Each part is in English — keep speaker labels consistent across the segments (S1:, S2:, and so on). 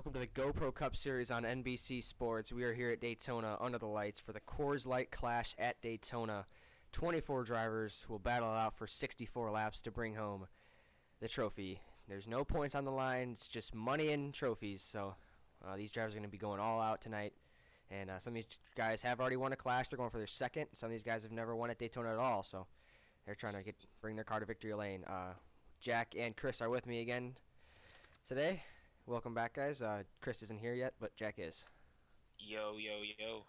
S1: welcome to the GoPro Cup Series on NBC Sports. We are here at Daytona under the lights for the Coors Light Clash at Daytona. 24 drivers will battle it out for 64 laps to bring home the trophy. There's no points on the line. It's just money and trophies. So these drivers are going to be going all out tonight. And some of these guys have already won a Clash. They're going for their second. Some of these guys have never won at Daytona at all. So they're trying to bring their car to victory lane. Jack and Chris are with me again today. Welcome back, guys. Chris isn't here yet, but Jack is.
S2: Yo, yo, yo.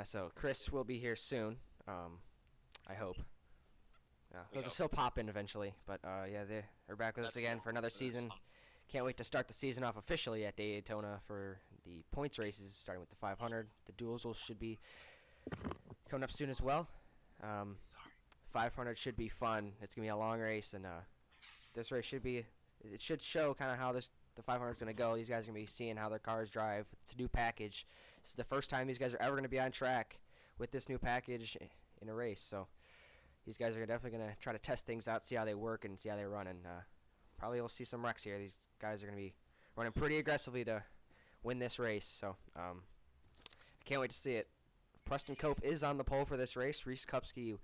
S1: So Chris will be here soon. I hope. He'll pop in eventually. But yeah, they're back with us again for another season. Can't wait to start the season off officially at Daytona for the points races, starting with the 500. The duels should be coming up soon as well. 500 should be fun. It's gonna be a long race, and this race should show kind of how the 500 is going to go. These guys are going to be seeing how their cars drive. It's a new package. This is the first time these guys are ever going to be on track with this new package in a race. So these guys are definitely going to try to test things out, see how they work, and see how they run. And probably we'll see some wrecks here. These guys are going to be running pretty aggressively to win this race. So I can't wait to see it. Preston Cope is on the pole for this race. Reese Kupski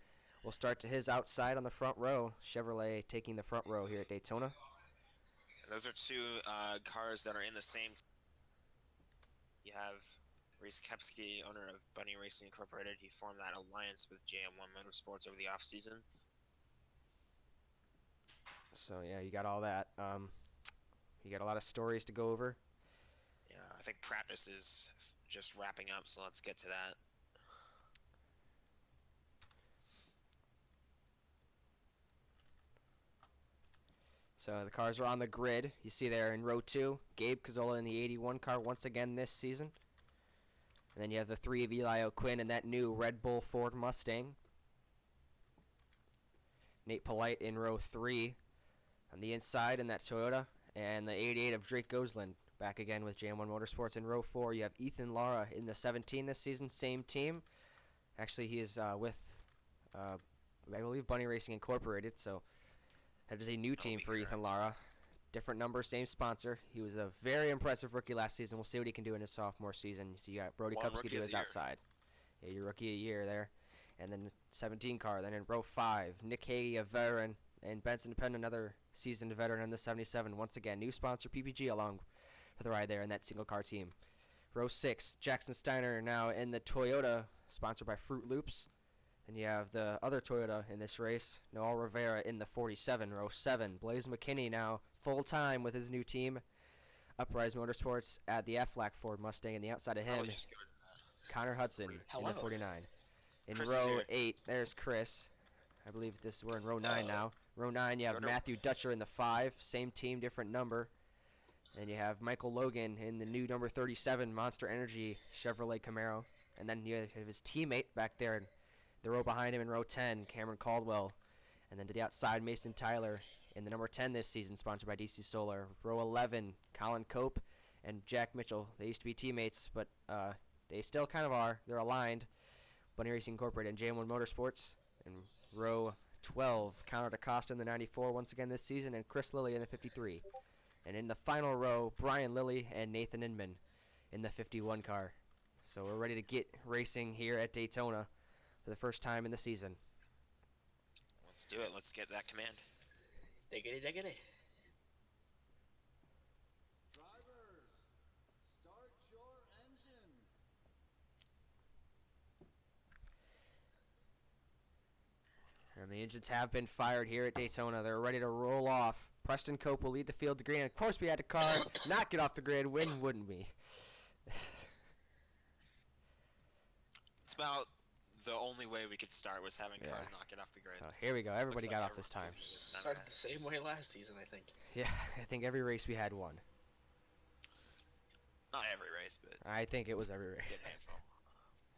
S1: will start to his outside on the front row. Chevrolet taking the front row here at Daytona.
S2: Those are two cars that are in the same. You have Reese Kepsky, owner of Bunny Racing Incorporated. He formed that alliance with JM1 Motorsports over the off-season.
S1: So yeah, you got all that. You got a lot of stories to go over.
S2: Yeah, I think practice is just wrapping up, so let's get to that.
S1: So the cars are on the grid. You see there in row 2, Gabe Cazzola in the 81 car once again this season. And then you have the 3 of Eli O'Quinn in that new Red Bull Ford Mustang. Nate Polite in row 3 on the inside in that Toyota. And the 88 of Drake Gosland back again with JM1 Motorsports. In row 4, you have Ethan Lara in the 17 this season, same team. Actually, he is with, I believe, Bunny Racing Incorporated, so that is a new team for Ethan Lara. Different number, same sponsor. He was a very impressive rookie last season. We'll see what he can do in his sophomore season. So you got Brody Kupski to his outside. Yeah, your rookie of the year there. And then 17 car. Then in row 5, Nick Hague, a veteran, and Benson Penn, another seasoned veteran in the 77. Once again, new sponsor PPG along for the ride there in that single car team. Row 6, Jackson Steiner now in the Toyota, sponsored by Fruit Loops. Then you have the other Toyota in this race, Noel Rivera in the 47, row 7. Blaze McKinney now full-time with his new team, Uprise Motorsports at the Aflac Ford Mustang, and the outside of him, Connor Hudson in the 49. In row 8, there's Chris. I believe we're in row 9 now. Row 9, you have Matthew Dutcher in the 5, same team, different number. Then you have Michael Logan in the new number 37 Monster Energy Chevrolet Camaro. And then you have his teammate back there, the row behind him in row 10, Cameron Caldwell. And then to the outside, Mason Tyler in the number 10 this season, sponsored by DC Solar. Row 11, Colin Cope and Jack Mitchell. They used to be teammates, but they still kind of are. They're aligned. Bunny Racing Incorporated and JM1 Motorsports. And row 12, Connor DaCosta in the 94 once again this season, and Chris Lilly in the 53. And in the final row, Brian Lilly and Nathan Inman in the 51 car. So we're ready to get racing here at Daytona for the first time in the season.
S2: Let's do it. Let's get that command.
S3: Diggity, diggity.
S4: Drivers, start your engines.
S1: And the engines have been fired here at Daytona. They're ready to roll off. Preston Cope will lead the field to green. Of course, we had a car not get off the grid. When wouldn't we?
S2: It's about the only way we could start was having cars not get off the grid.
S1: So here we go. Everybody got off this time.
S3: Started the same way last season, I think.
S1: Yeah, I think every race we had one.
S2: Not every race, but
S1: I think it was every race.
S2: good handful.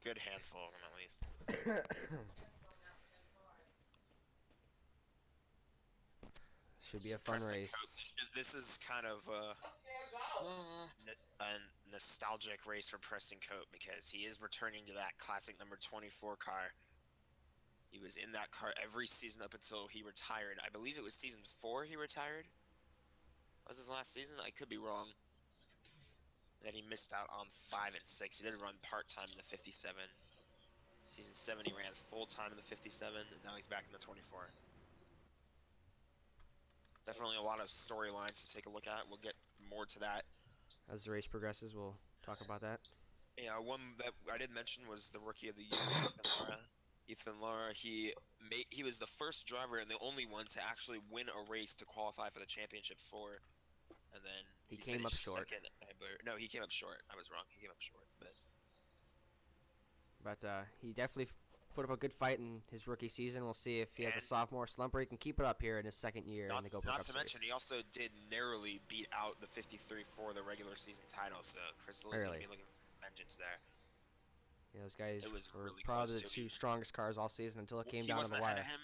S2: Good handful of them, at least.
S1: Should be a fun race.
S2: This is kind of a nostalgic race for Preston Cope because he is returning to that classic number 24 car. He was in that car every season up until he retired. I believe it was season 4 he retired. Was his last season? I could be wrong. And then he missed out on 5 and 6. He did run part-time in the 57. Season 7 he ran full-time in the 57, and now he's back in the 24. Definitely a lot of storylines to take a look at. We'll get more to that.
S1: As the race progresses, we'll talk about that.
S2: Yeah, one that I did mention was the Rookie of the Year, Ethan Lara. Ethan Lara, he was the first driver and the only one to actually win a race to qualify for the championship for. And then
S1: He came up
S2: finished
S1: short.
S2: second. No, he came up short. I was wrong. He came up short.
S1: But he definitely put up a good fight in his rookie season. We'll see if he has a
S2: And-
S1: sophomore slump or he can keep it up here in his second year in the GoPro
S2: Not
S1: Cup
S2: to
S1: Series.
S2: mention, he also did narrowly beat out the 53 for the regular season title. So Crystal is going
S1: Really?
S2: to be looking for vengeance there.
S1: You know, those guys
S2: It was
S1: were
S2: really
S1: probably
S2: close,
S1: the
S2: too.
S1: two strongest cars all season until it came
S2: He
S1: down to
S2: wasn't
S1: the
S2: ahead
S1: wire.
S2: of him.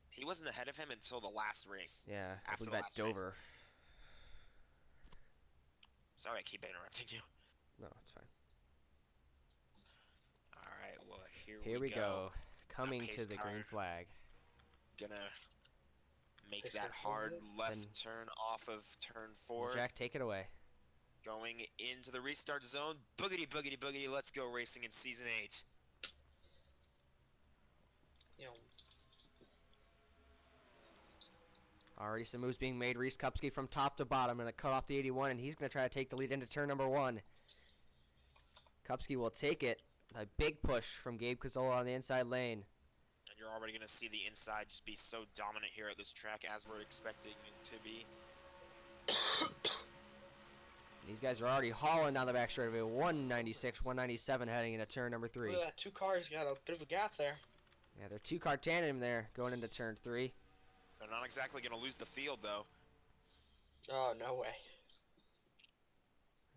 S2: He wasn't ahead of him until the last race.
S1: Yeah, I
S2: After
S1: believe
S2: the
S1: at
S2: last race.
S1: Dover.
S2: Sorry, I keep interrupting you.
S1: No, it's fine.
S2: All right, well,
S1: Here we go. Coming
S2: pace
S1: to the
S2: car.
S1: green flag.
S2: Gonna make
S3: This
S2: that
S3: is
S2: hard
S3: good.
S2: left
S1: Then-
S2: turn off of turn 4.
S1: Jack, take it away.
S2: Going into the restart zone. Boogity, boogity, boogity. Let's go racing in season 8.
S3: You know,
S1: Already some moves being made. Reese Kupski from top to bottom going to cut off the 81, and he's going to try to take the lead into turn number 1. Kupski will take it. A big push from Gabe Cazzola on the inside lane.
S2: And you're already going to see the inside just be so dominant here at this track as we're expecting it to be.
S1: These guys are already hauling down the back straightaway. 196, 197 heading into turn number 3.
S3: look at that. 2 cars got a bit of a gap there.
S1: Yeah, they're 2-car tandem there going into turn 3.
S2: They're not exactly going to lose the field, though.
S3: Oh, no way.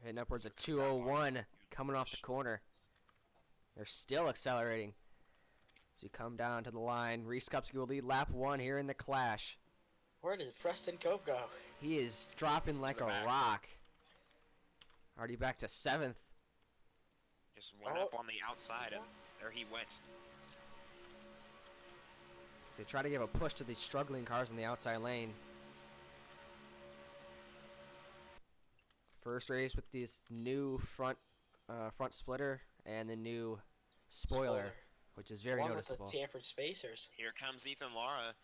S1: Hitting upwards of
S2: Here comes that
S1: 201 coming off the corner. They're still accelerating. As we come down to the line, Reese Kupski will lead lap 1 here in the Clash.
S3: Where did Preston Cope go?
S1: He is dropping like
S2: the
S1: a
S2: back.
S1: rock. Already back to 7th.
S2: Just went up on the outside, and there he went.
S1: So they try to give a push to these struggling cars in the outside lane. First race with this new front splitter and the new spoiler, which is very
S3: One
S1: noticeable.
S3: with the tampered spacers.
S2: Here comes Ethan Lara.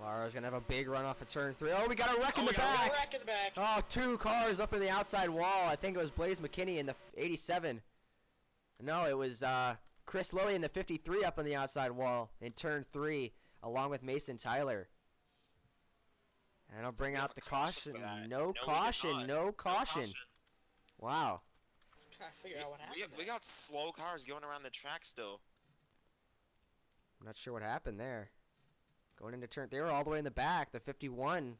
S1: Lara's gonna have a big run off at turn 3. Oh, we got a wreck in
S2: Oh,
S1: the
S2: we got a
S1: back.
S3: Rack in the back.
S1: Oh, 2 cars up in the outside wall. I think it was Blaze McKinney in the 87. No, it was Chris Lilly in the 53 up on the outside wall in turn 3, along with Mason Tyler. And I'll bring
S2: We have
S1: out
S2: a
S1: the
S2: caution
S1: caution.
S2: for that.
S1: No
S2: we did
S1: caution.
S2: not.
S1: No caution. Wow.
S3: Just gotta figure out what happened.
S2: We got slow cars going around the track still.
S1: I'm not sure what happened there. Going into turn, they were all the way in the back. The 51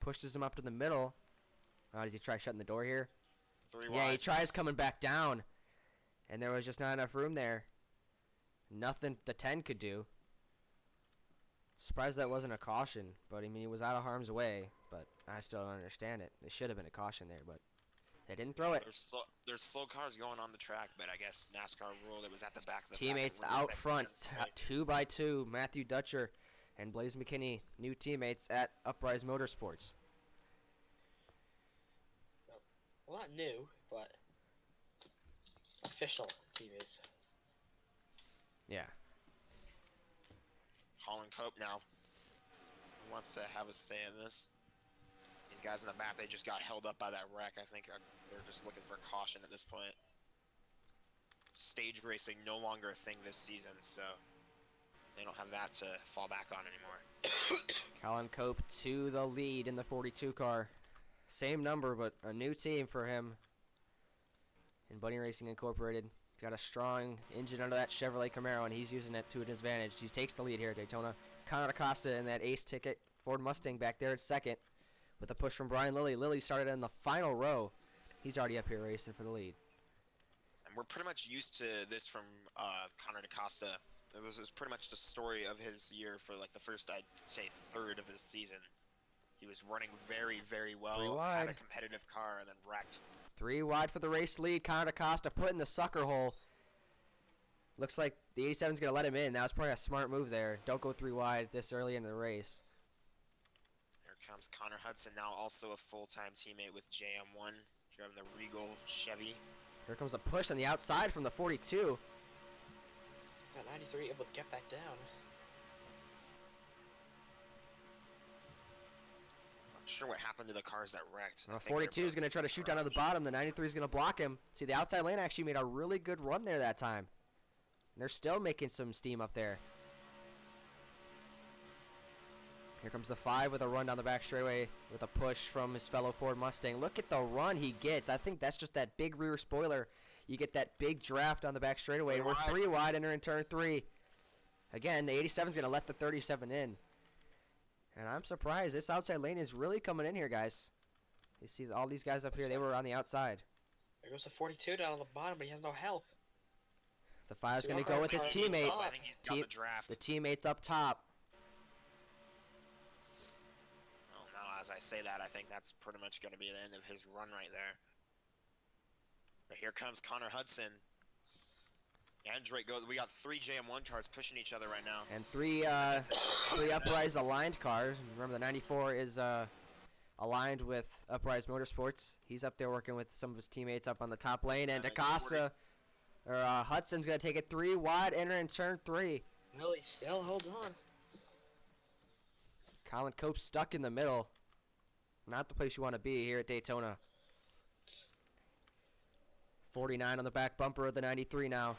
S1: pushes him up to the middle. Oh, does he try shutting the door here?
S2: 3
S1: Yeah, he
S2: wide.
S1: tries coming back down. And there was just not enough room there. Nothing the 10 could do. Surprised that wasn't a caution, but I mean, he was out of harm's way. But I still don't understand it. It should have been a caution there, but they didn't throw it.
S2: There's slow cars going on the track, but I guess NASCAR ruled it was at the back of the
S1: Teammates
S2: pack. It wouldn't
S1: out
S2: affect
S1: front,
S2: the race.
S1: 2 by 2. Matthew Dutcher and Blaze McKinney, new teammates at Uprise Motorsports.
S3: Well, not new, but official teammates.
S1: Yeah.
S2: Colin Cope now wants to have a say in this. These guys in the back, they just got held up by that wreck. I think they're just looking for caution at this point. Stage racing no longer a thing this season, so they don't have that to fall back on anymore.
S1: Colin Cope to the lead in the 42 car. Same number, but a new team for him in Bunny Racing Incorporated. He's got a strong engine under that Chevrolet Camaro, and he's using it to his advantage. He takes the lead here at Daytona. Connor Acosta in that ace ticket Ford Mustang back there at second with a push from Brian Lilly. Lilly started in the final row. He's already up here racing for the lead.
S2: And we're pretty much used to this from Connor DaCosta. It was pretty much the story of his year for like the first, I'd say, third of the season. He was running very, very well,
S1: 3
S2: had
S1: wide.
S2: a competitive car, and then wrecked.
S1: 3 wide for the race lead. Connor Acosta put in the sucker hole. Looks like the 87's going to let him in. That was probably a smart move there. Don't go 3 wide this early in the race.
S2: Here comes Connor Hudson, now also a full-time teammate with JM1, driving the Regal Chevy.
S1: Here comes a push on the outside from the 42.
S3: Got 93 able to get back down.
S2: Not sure what happened to the cars that wrecked. I
S1: The
S2: think they're
S1: 42 is
S2: both
S1: going to try to shoot down to the bottom. The 93 is going to block him. See, the outside lane actually made a really good run there that time. And they're still making some steam up there. Here comes the 5 with a run down the back straightaway with a push from his fellow Ford Mustang. Look at the run he gets. I think that's just that big rear spoiler. You get that big draft on the back straightaway. We're 3 wide entering turn 3. Again, the 87 is going to let the 37 in. And I'm surprised. This outside lane is really coming in here, guys. You see all these guys up here, they were on the outside.
S3: There goes the 42 down on the bottom, but he has no help.
S1: The 5 is going to
S3: Yeah,
S1: go with his
S3: I
S1: teammate.
S2: think he's got the draft.
S1: The teammate's up top.
S2: Well, now as I say that, I think that's pretty much going to be the end of his run right there. But here comes Connor Hudson. And Drake goes. We got 3 JM1 cars pushing each other right now.
S1: And three Uprise aligned cars. Remember, the 94 is aligned with Uprise Motorsports. He's up there working with some of his teammates up on the top lane. And Hudson's going to take it 3 wide, entering turn 3.
S3: Well, he still holds on.
S1: Colin Cope's stuck in the middle. Not the place you want to be here at Daytona. 49 on the back bumper of the 93 now.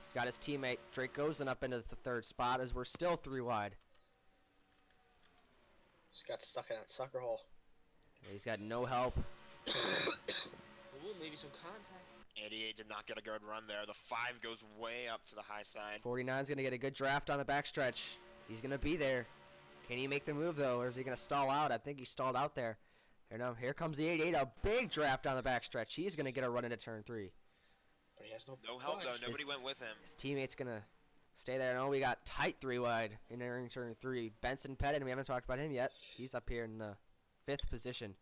S1: He's got his teammate Drake Gosling up into the 3rd spot as we're still 3 wide.
S3: Just got stuck in that sucker hole.
S1: He's got no help.
S3: Ooh, maybe some contact.
S2: 88 did not get a good run there. The 5 goes way up to the high side.
S1: 49 is going to get a good draft on the backstretch. He's going to be there. Can he make the move, though, or is he going to stall out? I think he stalled out there. Here comes the 88, a big draft on the backstretch. He's going to get a run into turn 3.
S3: But he has
S2: No help, though. Nobody went with him.
S1: His teammate's going to stay there. No, we got tight 3 wide in entering turn 3. Benson Pettit, we haven't talked about him yet. He's up here in the 5th position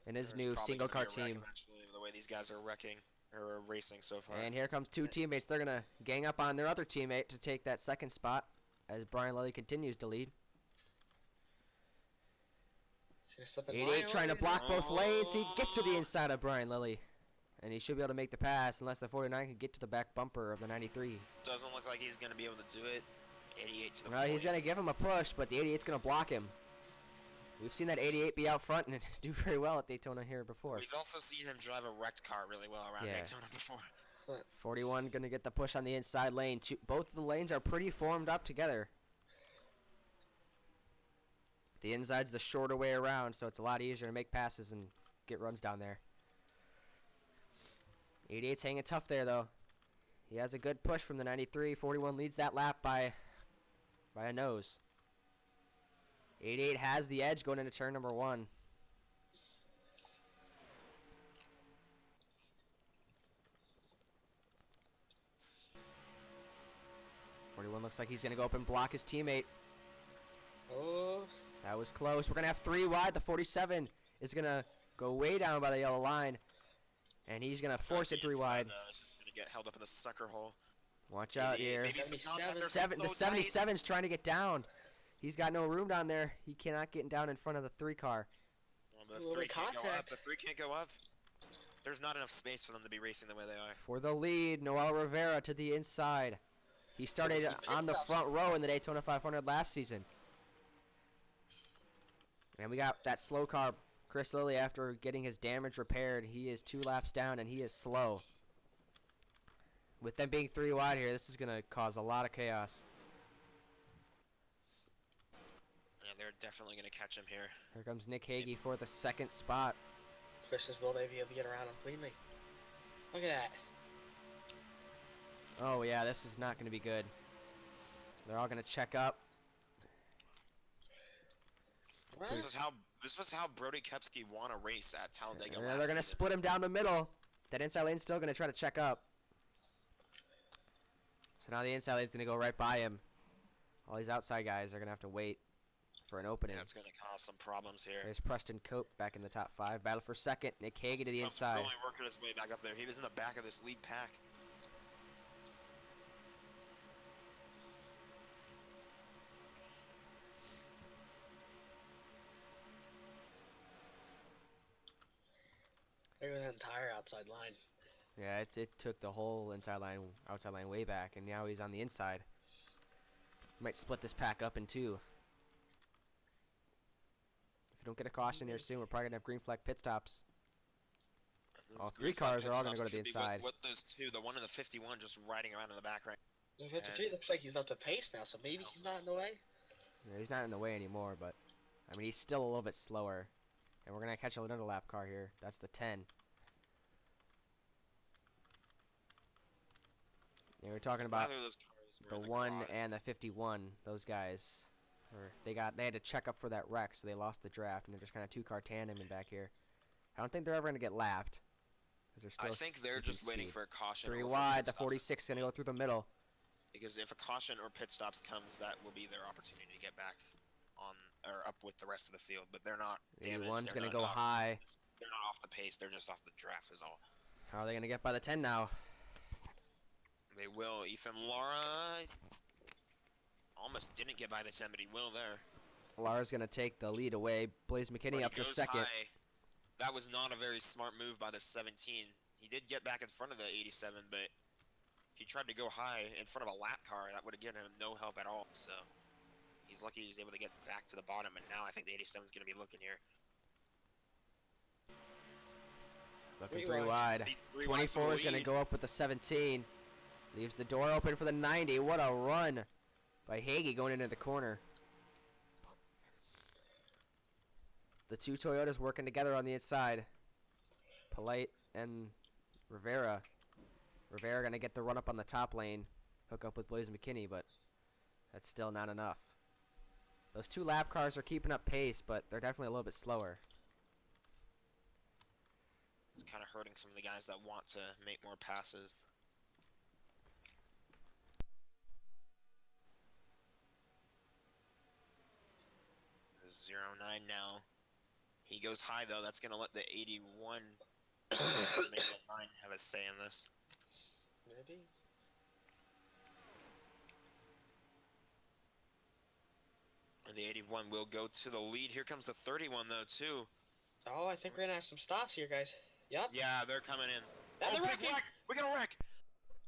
S1: in his
S2: There's
S1: new
S2: probably
S1: single
S2: gonna
S1: car
S2: be a wreck
S1: team.
S2: eventually, the way these guys are wrecking or racing so far.
S1: And here comes 2 teammates. They're going to gang up on their other teammate to take that 2nd spot as Brian Lilly continues to lead. 88 trying to block both lanes. He gets to the inside of Brian Lilly. And he should be able to make the pass unless the 49 can get to the back bumper of the 93.
S2: Doesn't look like he's going to be able to do it. 88 to the
S1: Well, he's
S2: point.
S1: going to give him a push, but the 88's going to block him. We've seen that 88 be out front and do very well at Daytona here before.
S2: We've also seen him drive a wrecked car really well around
S1: Yeah.
S2: Daytona before.
S1: 41 going to get the push on the inside lane. Both of the lanes are pretty formed up together. The inside's the shorter way around, so it's a lot easier to make passes and get runs down there. 88's hanging tough there, though. He has a good push from the 93. 41 leads that lap by a nose. 88 has the edge going into turn number 1. Looks like he's going to go up and block his teammate.
S3: Oh.
S1: That was close. We're going to have 3 wide. The 47 is going to go way down by the yellow line. And he's going to force it 3 wide.
S2: It's just going to get held up in the sucker hole.
S1: Watch out here.
S2: Maybe some contact. They're
S1: The
S2: so tight.
S1: 77's trying to get down. He's got no room down there. He cannot get down in front of the 3 car.
S2: Well, but
S3: Little
S2: the 3 can't go up.
S3: contact.
S2: The 3 can't go up. There's not enough space for them to be racing the way they are.
S1: For the lead, Noel Rivera to the inside. He started on the front row in the Daytona 500 last season. And we got that slow car, Chris Lilly, after getting his damage repaired. He is 2 laps down, and he is slow. With them being 3 wide here, this is going to cause a lot of chaos.
S2: Yeah, they're definitely going to catch him here.
S1: Here comes Nick Hagee for the 2nd spot.
S3: Questions, will they be able to get around him cleanly? Look at that.
S1: Oh, yeah, this is not going to be good. They're all going to check up.
S3: Right.
S2: This was how Brody Kepsky won a race at Talladega
S1: And
S2: last
S1: they're going to
S2: season.
S1: split him down the middle. That inside lane's still going to try to check up. So now the inside lane's going to go right by him. All these outside guys are going to have to wait for an opening.
S2: Yeah, it's going to cause some problems here.
S1: There's Preston Cope back in the top 5. Battle for 2nd. Nick Hagee to the
S2: Cope's
S1: inside.
S2: really working his way back up there. He was in the back of this lead pack.
S3: entire outside line.
S1: Yeah, it took the whole outside line way back, and now he's on the inside. Might split this pack up in two. If we don't get a caution here soon, we're probably gonna have green flag pit stops.
S2: Those
S1: All
S2: green
S1: three
S2: flag
S1: cars
S2: pit
S1: are all gonna
S2: stops
S1: go to the
S2: could be what-
S1: inside.
S2: What those two, the one and the 51, just riding around in the back right.
S3: The 53 looks like he's up to pace now, so maybe he's not in the way.
S1: Yeah, he's not in the way anymore, but I mean he's still a little bit slower. And we're gonna catch another lap car here. That's the 10. Yeah, we're talking about
S2: Neither of those cars were
S1: the
S2: in the
S1: 1
S2: garage.
S1: and the 51. Those guys, they had to check up for that wreck, so they lost the draft, and they're just kind of two-car tandeming back here. I don't think they're ever gonna get lapped, because they're still.
S2: I think they're
S1: keeping
S2: just waiting
S1: speed.
S2: for a caution.
S1: 3
S2: or for
S1: wide.
S2: pit
S1: The
S2: stops.
S1: 46 is gonna go through the middle.
S2: Because if a caution or pit stops comes, that will be their opportunity to get back on or up with the rest of the field. But they're not damaged.
S1: 81's
S2: They're
S1: gonna
S2: not
S1: go
S2: off-
S1: high.
S2: They're not off the pace. They're just off the draft is all.
S1: How are they gonna get by the 10 now?
S2: They will. Ethan Lara almost didn't get by the 10, but he will there.
S1: Lara's gonna take the lead away. Blaze
S2: But
S1: McKinney
S2: he
S1: up to
S2: goes
S1: second.
S2: high. That was not a very smart move by the 17. He did get back in front of the 87, but he tried to go high in front of a lap car. That would have given him no help at all. So he's lucky he was able to get back to the bottom. And now I think the 87 is going to be looking here.
S1: Looking
S3: 3
S1: 3 wide.
S2: 3 wide for
S1: 24
S2: the
S1: is gonna
S2: lead.
S1: go up with the 17. Leaves the door open for the 90. What a run by Hagee going into the corner. The two Toyotas working together on the inside. Polite and Rivera. Rivera gonna get the run up on the top lane, hook up with Blaze McKinney, but that's still not enough. Those two lap cars are keeping up pace, but they're definitely a little bit slower.
S2: It's kind of hurting some of the guys that want to make more passes. The 09 now. He goes high though. That's going to let the 81 make the 9 have a say in this.
S3: Maybe.
S2: And the 81 will go to the lead. Here comes the 31 though too.
S3: Oh, I think we're gonna have some stops here, guys. Yep.
S2: Yeah, they're coming in.
S3: That's
S2: Oh,
S3: a
S2: big
S3: wreck.
S2: wreck! We got a wreck!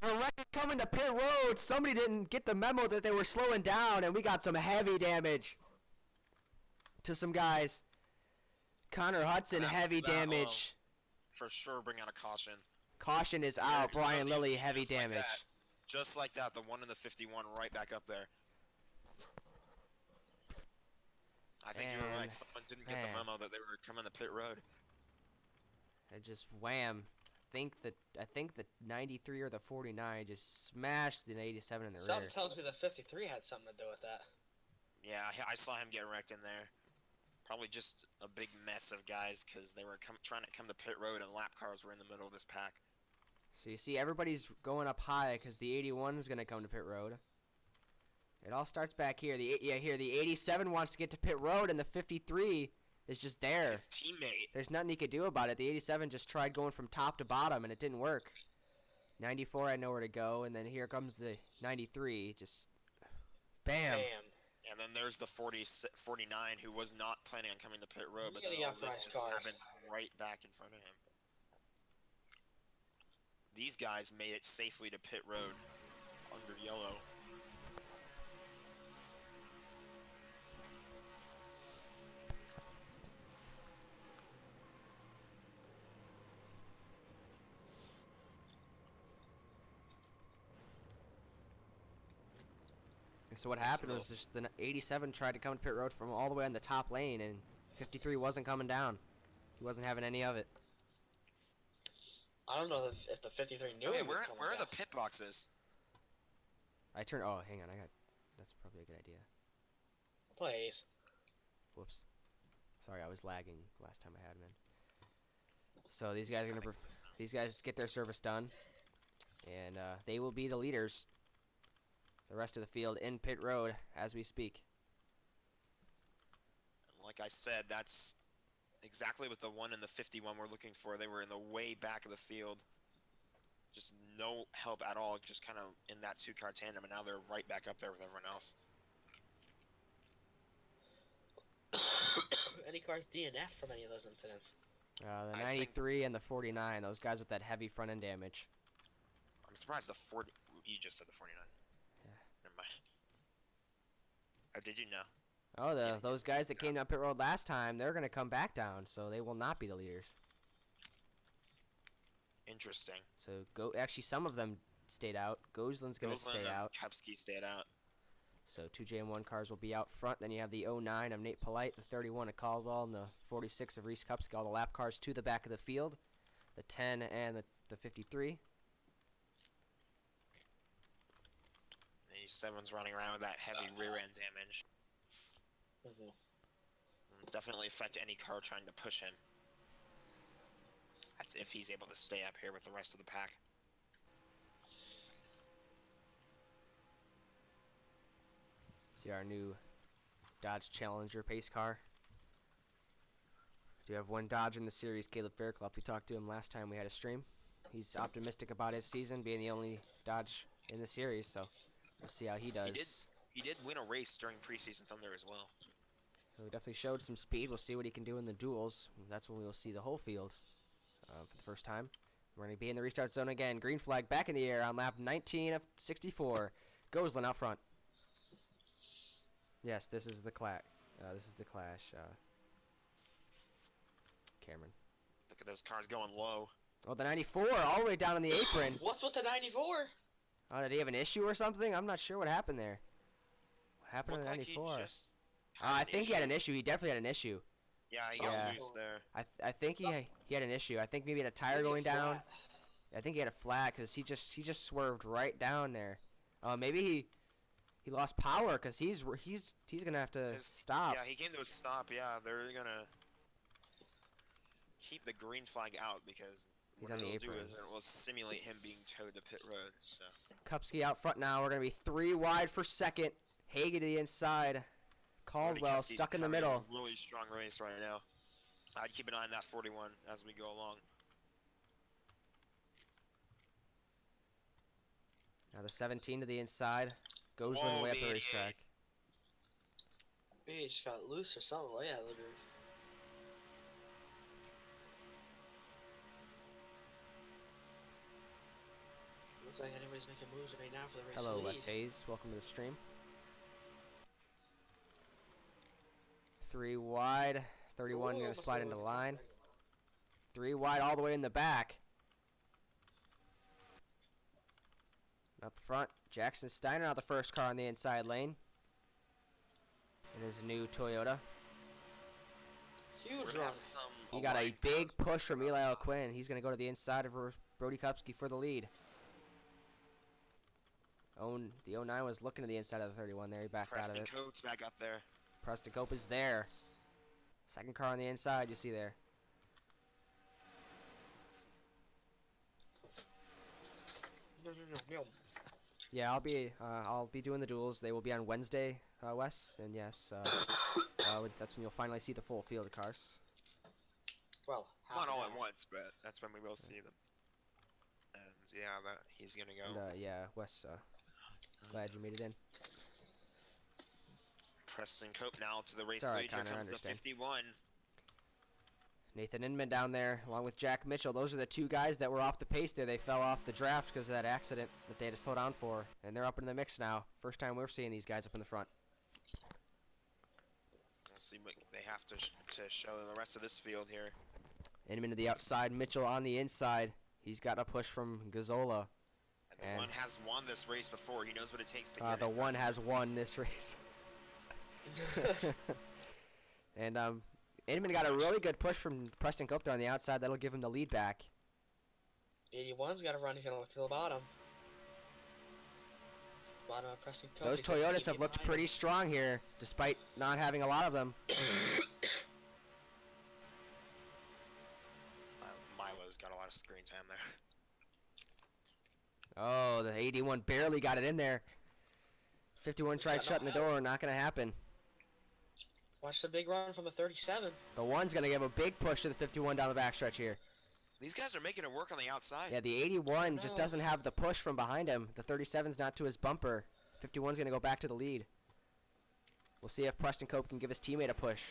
S1: A wreck coming to pit road. Somebody didn't get the memo that they were slowing down, and we got some heavy damage to some guys. Connor Hudson,
S2: That-
S1: heavy
S2: that alone
S1: damage.
S2: For sure, bring out a caution.
S1: Caution is out.
S2: Just-
S1: Brian Lilly, heavy
S2: just like
S1: damage.
S2: that. Just like that, the 1 and the 51 right back up there. I think you were right.
S1: And,
S2: Someone didn't get the
S1: man.
S2: memo that they were coming the pit road.
S1: And just wham. I think the 93 or the 49 just smashed the 87 in the
S3: Something
S1: rear.
S3: tells me the 53 had something to do with that.
S2: Yeah, I saw him get wrecked in there. Probably just a big mess of guys because they were trying to come to pit road and lap cars were in the middle of this pack.
S1: So you see everybody's going up high because the 81 is going to come to pit road. It all starts back here. The 87 wants to get to pit road, and the 53 is just there.
S2: His teammate.
S1: There's nothing he could do about it. The 87 just tried going from top to bottom, and it didn't work. 94 had nowhere to go, and then here comes the 93. Just bam.
S3: Bam.
S2: And then there's the 49 who was not planning on coming to pit road, but
S3: Look
S2: then
S3: at the
S2: all this
S3: uprise
S2: just
S3: cars.
S2: happens right back in front of him. These guys made it safely to pit road under yellow.
S1: So what happened was just the 87 tried to come to pit road from all the way on the top lane, and 53 wasn't coming down. He wasn't having any of it.
S3: I don't know if the 53 knew
S2: Okay,
S3: he was
S2: where
S3: coming
S2: are the
S3: back.
S2: pit boxes?
S1: I turned. Oh, hang on. That's probably a good idea.
S3: Please.
S1: Whoops. Sorry, I was lagging last time I had him in. So these guys are gonna. These guys get their service done, and they will be the leaders. The rest of the field in pit road as we speak.
S2: Like I said, that's exactly what the 1 and the 51 were looking for. They were in the way back of the field. Just no help at all, just kind of in that two-car tandem, and now they're right back up there with everyone else.
S3: Any cars DNF from any of those incidents?
S1: The
S2: I think-
S1: 93 and the 49, those guys with that heavy front end damage.
S2: I'm surprised the 40. You just said the 49.
S1: Yeah.
S2: Never mind. Oh, did you know?
S1: Oh,
S2: Yeah,
S1: those guys that
S2: yeah.
S1: came down pit road last time, they're going to come back down, so they will not be the leaders.
S2: Interesting.
S1: So actually, some of them stayed out. Goslin's going to
S2: Gosling
S1: stay
S2: and
S1: out.
S2: Kepsky stayed out.
S1: So 2 JM1 cars will be out front. Then you have the 09 of Nate Polite, the 31 of Caldwell, and the 46 of Reese Kupski. All the lap cars to the back of the field. The 10 and the 53.
S2: 87's running around with that heavy rear end damage.
S3: Mhm.
S2: Definitely affect any car trying to push him. That's if he's able to stay up here with the rest of the pack.
S1: See our new Dodge Challenger pace car. Do have one Dodge in the series, Caleb Fairclough. We talked to him last time we had a stream. He's optimistic about his season being the only Dodge in the series, so we'll see how he does.
S2: He did win a race during preseason Thunder as well.
S1: So he definitely showed some speed. We'll see what he can do in the duels. That's when we'll see the whole field for the first time. We're going to be in the restart zone again. Green flag back in the air on lap 19 of 64. Gosling out front. Yes, this is the clash. Cameron.
S2: Look at those cars going low.
S1: Oh, the 94 all the way down on the apron.
S3: What's with the 94?
S1: Oh, did he have an issue or something? I'm not sure what happened there. What happened to the
S2: Looked like he
S1: 94?
S2: just had
S1: I
S2: an
S1: think he had an
S2: issue.
S1: issue. He definitely had an issue.
S2: Yeah, he got
S1: Yeah.
S2: loose there.
S1: I think he had an issue. I think maybe he had a tire
S3: Maybe
S1: going down.
S3: flat.
S1: I think he had a flat because he just swerved right down there. Maybe he lost power because he's gonna have to stop.
S2: Yeah, he came to a stop. Yeah, they're gonna keep the green flag out because
S1: He's
S2: what
S1: on the
S2: it'll do
S1: apron.
S2: is it will simulate him being towed to pit road. So
S1: Kupski out front now. We're gonna be 3 wide for second. Hagen to the inside. Caldwell
S2: Kepsky's
S1: stuck in the
S2: having
S1: middle.
S2: A really strong race right now. I'd keep an eye on that 41 as we go along.
S1: Now the 17 to the inside. Gosling
S2: Whoa,
S1: way up the
S2: man.
S1: racetrack.
S3: Maybe he just got loose or something. Oh, yeah, literally. Looks like anybody's making moves right now for the race
S1: Hello,
S3: lead.
S1: Wes Hayes. Welcome to the stream. 3 wide. 31
S3: Ooh,
S1: gonna
S3: almost
S1: slide
S3: got
S1: into the
S3: away.
S1: line. 3 wide all the way in the back. Up front, Jackson Steiner, now the first car on the inside lane. In his new Toyota.
S3: Huge
S2: We're gonna
S3: run.
S2: have some.
S1: He got a
S2: aligned
S1: big
S2: cars
S1: push from
S2: around
S1: Eli
S2: top.
S1: O'Quinn. He's going to go to the inside of Brody Kupski for the lead. The 09 was looking to the inside of the 31 there. He backed out of
S2: Preston
S1: it.
S2: Coates back up there.
S1: Preston Cope is there. Second car on the inside, you see there.
S3: No.
S1: Yeah, I'll be doing the duels. They will be on Wednesday, Wes, and yes, that's when you'll finally see the full field of cars.
S3: Well,
S2: Not all
S3: half
S2: at
S3: an
S2: once, but that's when we will see them. And yeah, he's gonna go.
S1: And, yeah, Wes, glad you made it in.
S2: Preston Cope now to the race
S1: It's all right,
S2: lead. Here
S1: Connor, I
S2: comes the
S1: understand.
S2: 51.
S1: Nathan Inman down there, along with Jack Mitchell. Those are the two guys that were off the pace there. They fell off the draft because of that accident that they had to slow down for. And they're up in the mix now. First time we're seeing these guys up in the front.
S2: We'll see what they have to show the rest of this field here.
S1: Inman to the outside, Mitchell on the inside. He's got a push from Gazzola.
S2: And the
S1: And-
S2: one has won this race before. He knows what it takes to get
S1: The
S2: it
S1: one
S2: done.
S1: has won this race. And Inman got a really good push from Preston Cope there on the outside. That'll give him the lead back.
S3: 81's got to run. He's going to look to the bottom. Bottom of Preston Cope.
S1: Those
S3: He's gonna
S1: Toyotas
S3: keep
S1: have
S3: it
S1: looked
S3: behind
S1: pretty
S3: him.
S1: strong here, despite not having a lot of them.
S2: Milo's got a lot of screen time there.
S1: Oh, the 81 barely got it in there. 51 tried
S3: got
S1: shutting the
S3: knocked out.
S1: door, not going to happen.
S3: Watch the big run from the 37.
S1: The one's going to give a big push to the 51 down the backstretch here.
S2: These guys are making it work on the outside.
S1: Yeah, the 81 just
S3: No.
S1: doesn't have the push from behind him. The 37's not to his bumper. 51's going to go back to the lead. We'll see if Preston Cope can give his teammate a push.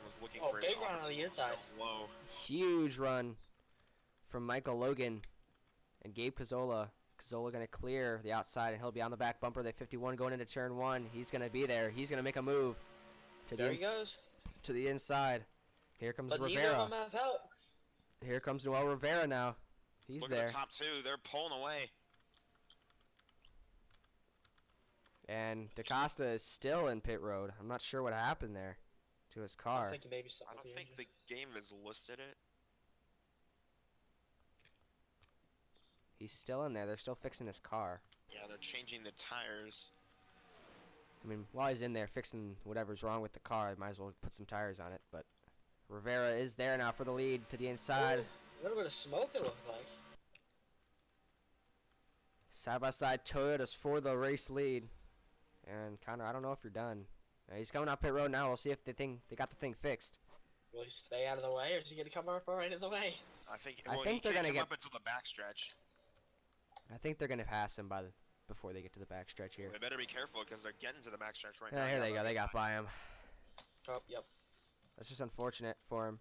S2: was looking
S3: Oh,
S2: for
S3: big
S2: an
S3: run on the
S2: opportunity to
S3: inside.
S2: go low.
S1: Huge run from Michael Logan and Gabe Cazzola. Cazzola going to clear the outside, and he'll be on the back bumper. The 51 going into turn 1. He's going to be there. He's going to make a move to
S3: There he goes.
S1: to the inside. Here comes
S3: But neither of
S1: Rivera.
S3: them have help.
S1: Here comes Noel Rivera now. He's
S2: Look
S1: there.
S2: at the top 2. They're pulling away.
S1: And DaCosta is still in pit road. I'm not sure what happened there to his
S3: I'm
S1: car.
S3: thinking maybe something.
S2: I don't
S3: with the
S2: think
S3: engine.
S2: the game has listed it.
S1: He's still in there. They're still fixing his car.
S2: Yeah, they're changing the tires.
S1: I mean, while he's in there fixing whatever's wrong with the car, might as well put some tires on it. But Rivera is there now for the lead to the inside.
S3: Ooh, a little bit of smoke it looked like.
S1: Side-by-side Toyotas for the race lead. And Connor, I don't know if you're done. He's coming out pit road now. We'll see if they got the thing fixed.
S3: Will he stay out of the way, or is he gonna come up right in the way?
S2: I think.
S1: I
S2: Well,
S1: think
S2: he
S1: they're
S2: can't
S1: gonna
S2: come
S1: get-
S2: up until the backstretch.
S1: I think they're gonna pass him before they get to the backstretch here.
S2: They better be careful because they're getting to the backstretch right now.
S1: Yeah, here they
S2: Yeah,
S1: go. They got by him.
S3: Oh, yep.
S1: That's just unfortunate for him.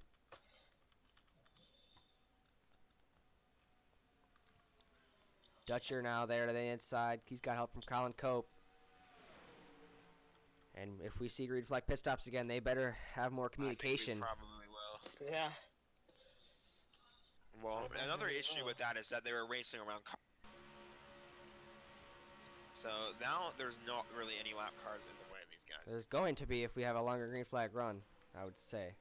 S1: Dutcher now there to the inside. He's got help from Colin Cope. And if we see green flag pit stops again, they better have more communication.
S2: I think we probably will.
S3: Yeah.
S2: Well,
S3: I
S2: another
S3: don't
S2: issue
S3: know.
S2: with that is that they were racing around cars. So now there's not really any lap cars in the way of these guys.
S1: There's going to be if we have a longer green flag run, I would say.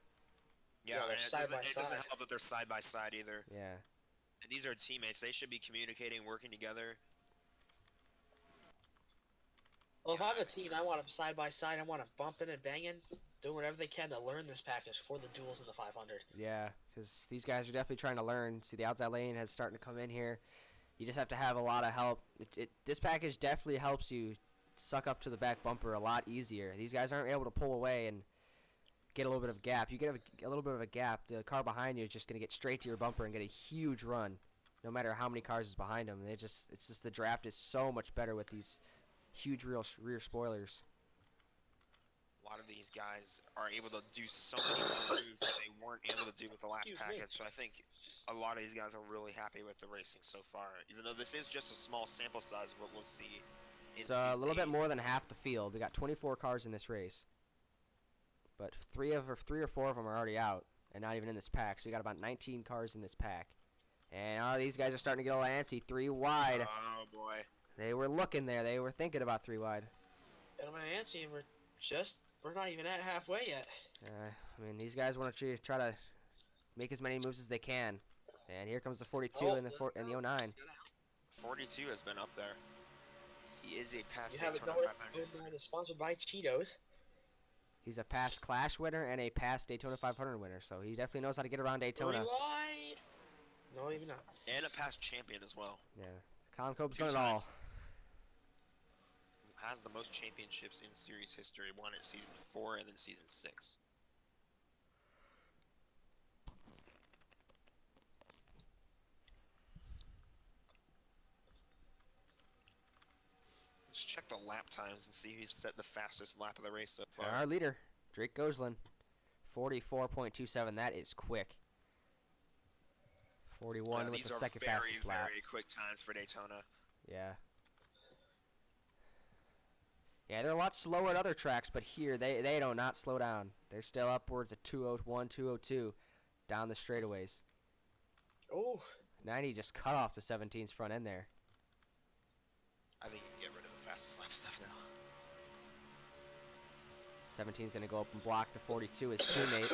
S2: Yeah,
S3: Yeah,
S2: and
S3: they're
S2: it
S3: side
S2: doesn't,
S3: by
S2: it doesn't
S3: side.
S2: help that they're side by side either.
S1: Yeah.
S2: And these are teammates. They should be communicating, working together.
S3: Well, if I'm a team, I want them side by side. I want them bumping and banging, doing whatever they can to learn this package for the duels in the 500.
S1: Yeah, because these guys are definitely trying to learn. See, the outside lane has starting to come in here. You just have to have a lot of help. This package definitely helps you suck up to the back bumper a lot easier. These guys aren't able to pull away and get a little bit of gap. You get a little bit of a gap, the car behind you is just going to get straight to your bumper and get a huge run, no matter how many cars is behind them. It's just the draft is so much better with these huge rear spoilers.
S2: A lot of these guys are able to do so many more moves that they weren't able to do with the last
S3: Excuse me.
S2: package. So I think a lot of these guys are really happy with the racing so far, even though this is just a small sample size of what we'll see.
S1: It's a little bit more than half the field. We got 24 cars in this race, but three or four of them are already out and not even in this pack. So we got about 19 cars in this pack, and these guys are starting to get a little antsy. 3 wide.
S2: Oh boy.
S1: They were looking there. They were thinking about 3 wide.
S3: And I'm Nancy, and we're not even at halfway yet.
S1: I mean, these guys want to try to make as many moves as they can. And here comes the 42
S3: Oh,
S1: and the 09.
S2: 42 has been up there. He is a past
S3: You have it
S2: Daytona
S3: noticed,
S2: 500.
S3: it's sponsored by Cheetos.
S1: He's a past Clash winner and a past Daytona 500 winner, so he definitely knows how to get around
S3: 3
S1: Daytona.
S3: wide. No, even not.
S2: And a past champion as well.
S1: Yeah, Colin Cope's
S2: 2
S1: done it all.
S2: times. Has the most championships in series history. Won it season 4 and then season 6. Let's check the lap times and see who's set the fastest lap of the race so far.
S1: And our leader, Drake Goslin, 44.27. That is quick. 41 with
S2: these
S1: the
S2: are
S1: second
S2: very,
S1: fastest lap.
S2: very quick times for Daytona.
S1: Yeah. Yeah, they're a lot slower at other tracks, but here they do not slow down. They're still upwards of 201, 202 down the straightaways.
S3: Oh,
S1: 90 just cut off the 17's front end there.
S2: I think you can get rid of the fastest lap stuff now.
S1: 17's going to go up and block the 42, his teammate.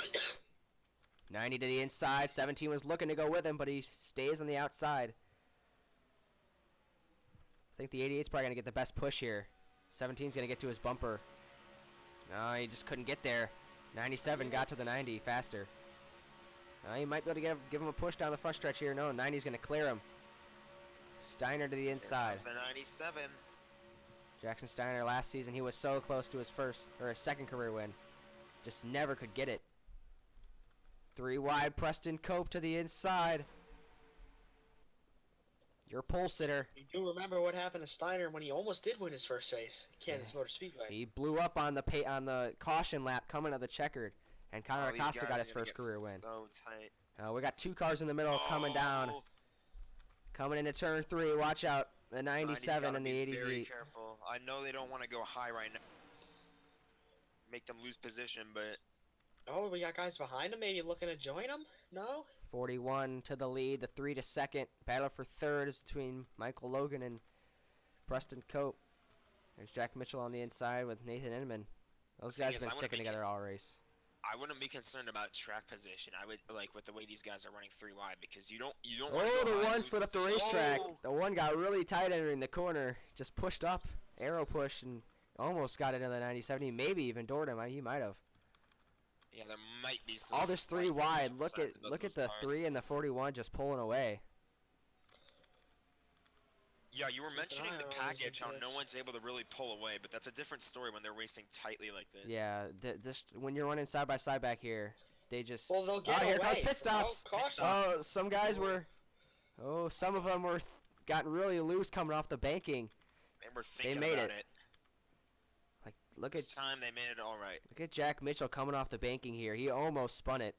S1: 90 to the inside. 17 was looking to go with him, but he stays on the outside. I think the 88's probably going to get the best push here. 17's going to get to his bumper. No, he just couldn't get there. 97 got to the 90 faster. He might be able to give him a push down the front stretch here. No, 90's going to clear him. Steiner to the
S2: Here
S1: inside.
S2: comes the 97.
S1: Jackson Steiner last season, he was so close to his his second career win. Just never could get it. 3 wide, Preston Cope to the inside. Your pole sitter.
S3: you do remember what happened to Steiner when he almost did win his first race, Kansas Motor Speedway.
S1: He blew up on the caution lap coming to the checkered, And Connor
S2: Oh, these
S1: Acosta
S2: guys
S1: got
S2: are
S1: his
S2: gonna
S1: first
S2: get
S1: career win.
S2: So tight.
S1: We got 2 cars in the middle coming down.
S2: Oh,
S1: Coming into turn 3. Watch out. The 97
S2: gotta
S1: and the
S2: be
S1: 88.
S2: very careful. I know they don't want to go high right now. Make them lose position, but
S3: Oh, we got guys behind him, maybe looking to join him? No?
S1: 41 to the lead. The 3 to second. Battle for third is between Michael Logan and Preston Cope. There's Jack Mitchell on the inside with Nathan Inman. Those
S2: The thing
S1: guys have
S2: is,
S1: been
S2: I wouldn't
S1: sticking
S2: be
S1: together all race.
S2: I wouldn't be concerned about track position. I would like with the way these guys are running 3 wide because you don't want to
S1: Oh,
S2: go
S1: the
S2: high and
S1: one
S2: lose
S1: slid up the
S2: position.
S1: racetrack.
S2: Oh!
S1: The one got really tight entering the corner. Just pushed up, arrow push, and almost got into the 97. He maybe even doored him. He might have.
S2: Yeah, there might be some.
S1: Oh, there's 3
S2: slight
S1: wide.
S2: concerns
S1: Look at
S2: about those
S1: the
S2: cars.
S1: 3 and the 41 just pulling away.
S2: Yeah, you were mentioning the
S3: eye on
S2: package, how
S3: this.
S2: no one's able to really pull away, but that's a different story when they're racing tightly like this.
S1: Yeah, this when you're running side by side back here, they just.
S3: Well, they'll get
S1: oh, here
S3: away.
S1: comes pit stops.
S3: Oh, caution.
S1: Oh, some guys were. Oh, some of them were gotten really loose coming off the banking.
S2: They were thinking
S1: made
S2: about
S1: it.
S2: it.
S1: Like, look at
S2: This time they made it all right.
S1: look at Jack Mitchell coming off the banking here. He almost spun it.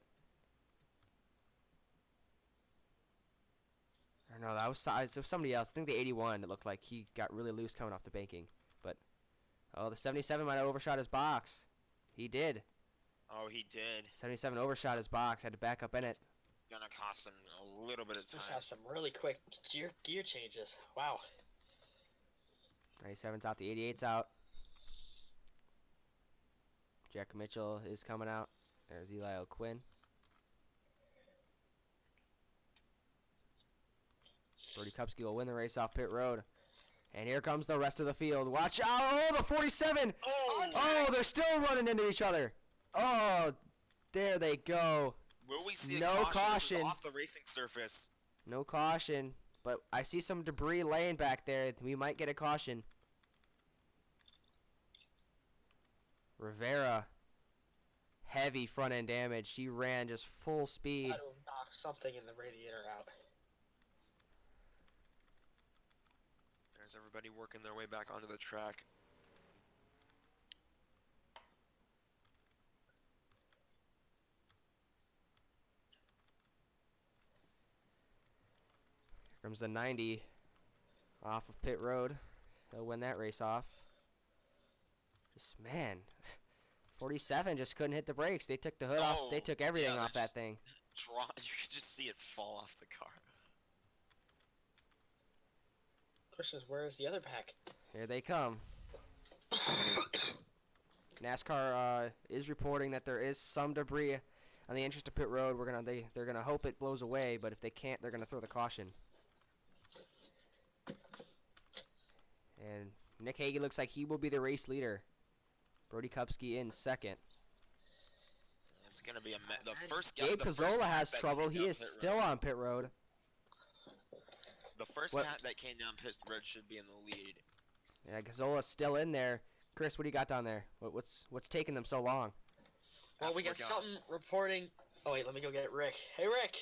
S1: Or no, that was somebody else. I think the 81. It looked like he got really loose coming off the banking. But oh, the 77 might have overshot his box. He did.
S2: Oh, he did.
S1: 77 overshot his box. Had to back up in it.
S2: Gonna cost him a little bit of
S3: Just
S2: time.
S3: have some really quick gear changes. Wow.
S1: 97's out. The 88's out. Jack Mitchell is coming out. There's Eli O'Quinn. Brody Kupski will win the race off pit road. And here comes the rest of the field. Watch out. Oh, the 47. Oh, they're still running into each other. Oh, there they go.
S2: Will we see
S1: no
S2: a caution? This is
S1: caution.
S2: off the racing surface?
S1: No caution. But I see some debris laying back there. We might get a caution. Rivera. Heavy front end damage. She ran just full speed.
S3: Got to knock something in the radiator out.
S2: There's everybody working their way back onto the track.
S1: Here comes the 90 off of pit road. He'll win that race off. Just, man, 47 just couldn't hit the brakes. They took the hood off. They took everything
S2: yeah,
S1: off that thing.
S2: You could just see it fall off the car.
S3: Question is, where is the other pack?
S1: Here they come. NASCAR is reporting that there is some debris on the entrance to pit road. They're gonna hope it blows away, but if they can't, they're gonna throw the caution. And Nick Hagee looks like he will be the race leader. Brody Kupski in second.
S2: It's gonna be the first guy.
S1: Gabe
S2: the first
S1: Pizzola
S2: pack
S1: has
S2: that
S1: trouble.
S2: came
S1: He
S2: down
S1: is
S2: pit
S1: still
S2: road-
S1: on pit road.
S2: The first
S1: What-
S2: pack that came down pit road should be in the lead.
S1: Yeah, Gazzola's still in there. Chris, what do you got down there? What's taking them so long?
S3: Well,
S2: Ask
S3: we got
S2: Rick out.
S3: something reporting. Oh wait, let me go get Rick. Hey Rick.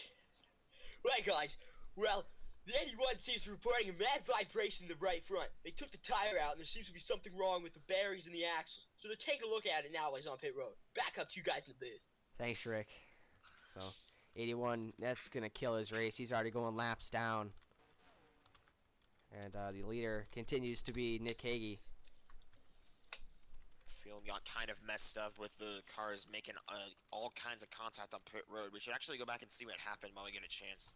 S3: Right guys. Well, the 81 seems to be reporting a mad vibration in the right front. They took the tire out and there seems to be something wrong with the bearings and the axles. So they're taking a look at it now while he's on pit road. Back up to you guys in the booth.
S1: Thanks, Rick. So, 81, that's going to kill his race. He's already going laps down. And the leader continues to be Nick Hagee.
S2: The field got kind of messed up with the cars making all kinds of contact on pit road. We should actually go back and see what happened while we get a chance.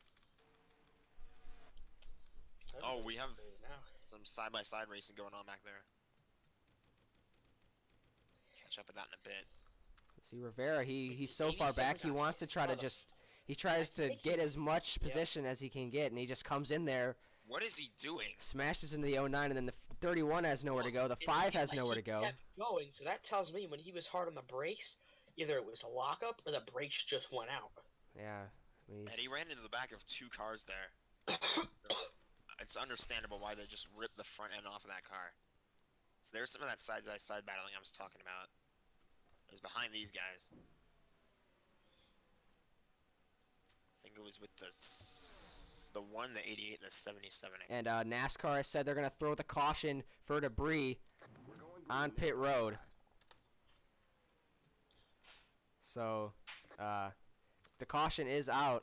S2: Oh, we have some side-by-side racing going on back there. Catch up with that in a bit.
S1: See, Rivera, he's so far back, he wants to try to just... He tries to get as much position as he can get, and he just comes in there,
S2: What is he doing?
S1: smashes into the 09, and then the 31 has nowhere to go. The 5 has nowhere to go.
S3: He kept going, so that tells me when he was hard on the brakes, either it was a lockup or the brakes just went out.
S1: Yeah. I mean,
S2: And he ran into the back of 2 cars there. So, it's understandable why they just ripped the front end off of that car. So there's some of that side-by-side battling I was talking about. It was behind these guys. I think it was with the 1, the 88, and the 77.
S1: And NASCAR has said they're going to throw the caution for debris on pit road. So, the caution is out.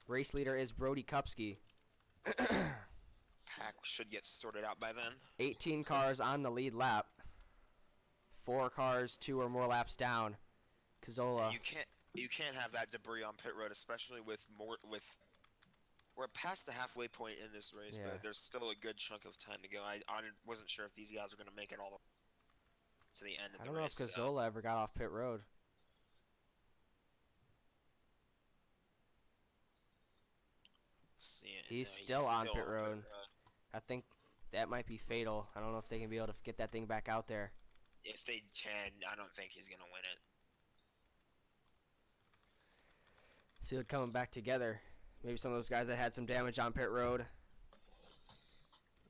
S1: Race leader is Brody Kupski.
S2: Pack should get sorted out by then.
S1: 18 cars on the lead lap. 4 cars 2 or more laps down. Cazzola.
S2: You can't have that debris on pit road, especially with we're past the halfway point in this race,
S1: Yeah.
S2: but there's still a good chunk of time to go. I wasn't sure if these guys were going to make it all to the end of
S1: I
S2: the
S1: don't know if
S2: race.
S1: Cazzola ever got off pit road. He's still on pit road. I think that might be fatal. I don't know if they can be able to get that thing back out there.
S2: If they can, I don't think he's going to win it.
S1: Field coming back together. Maybe some of those guys that had some damage on pit road.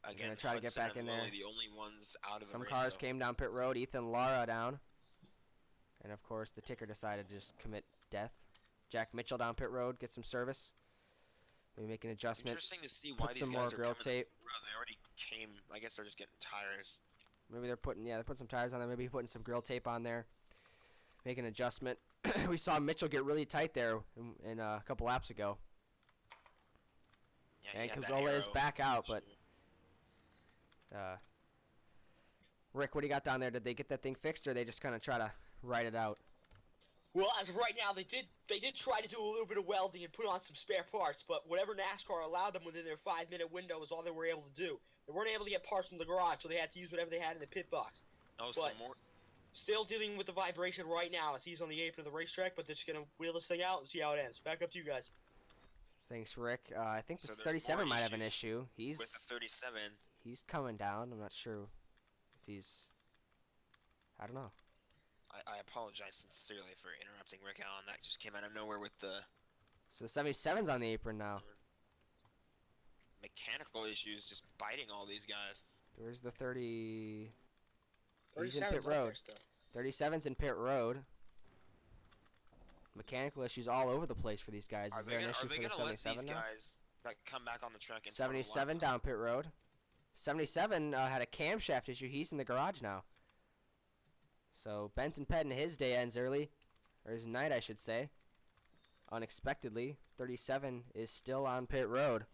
S2: Again,
S1: gonna try to get
S2: Hudson
S1: back
S2: and
S1: in there.
S2: Lilly, the only ones out of
S1: Some
S2: the race.
S1: cars
S2: so
S1: came down pit road. Ethan Lara down. And, of course, the ticker decided to just commit death. Jack Mitchell down pit road, get some service. Maybe make an adjustment.
S2: Interesting to see why
S1: Put
S2: these
S1: some
S2: guys
S1: more
S2: are
S1: grill
S2: coming
S1: tape.
S2: around. They already came. I guess they're just getting tires.
S1: Maybe they're putting some tires on there. Maybe putting some grill tape on there. Make an adjustment. We saw Mitchell get really tight there in a couple laps ago.
S2: Yeah, he
S1: And
S2: had that
S1: Cazzola is
S2: arrow.
S1: back out, but Rick, what do you got down there? Did they get that thing fixed, or they just kind of try to ride it out?
S3: Well, as of right now, they did try to do a little bit of welding and put on some spare parts, but whatever NASCAR allowed them within their 5-minute window was all they were able to do. They weren't able to get parts from the garage, so they had to use whatever they had in the pit box.
S2: Oh, some
S3: But
S2: more.
S3: still dealing with the vibration right now as he's on the apron of the racetrack, but they're just going to wheel this thing out and see how it ends. Back up to you guys.
S1: Thanks, Rick. I think
S2: So
S1: this
S2: there's
S1: 37
S2: more
S1: might have an
S2: issues
S1: issue.
S2: With the 37.
S1: He's coming down. I'm not sure if he's. I don't know.
S2: I apologize sincerely for interrupting Rick Allen. That just came out of nowhere with the
S1: So the 77's on the apron now.
S2: mechanical issues just biting all these guys.
S1: Where's the 30? He's in
S3: 37's
S1: pit
S3: up there
S1: road.
S3: still.
S1: 37's in pit road. Mechanical issues all over the place for these guys.
S2: Are
S1: Is
S2: they
S1: there an
S2: gonna,
S1: issue
S2: are they
S1: for the
S2: gonna let
S1: 77
S2: these
S1: now?
S2: guys that come back on the track in front of
S1: 77
S2: lap
S1: down pit road. 77 had a camshaft issue. He's in the garage now. So Benson Pettin, his day ends early, or his night, I should say. Unexpectedly, 37 is still on pit road.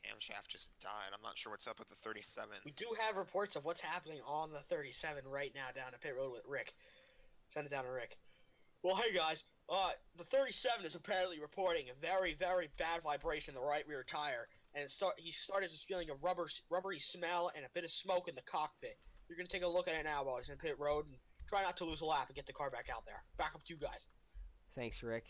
S2: Camshaft just died. I'm not sure what's up with the 37.
S3: We do have reports of what's happening on the 37 right now down at pit road with Rick. Send it down to Rick. Well, hey guys, the 37 is apparently reporting a very, very bad vibration in the right rear tire, and he started just feeling a rubbery smell and a bit of smoke in the cockpit. You're gonna take a look at it now while he's in pit road and try not to lose a lap and get the car back out there. Back up to you guys.
S1: Thanks, Rick.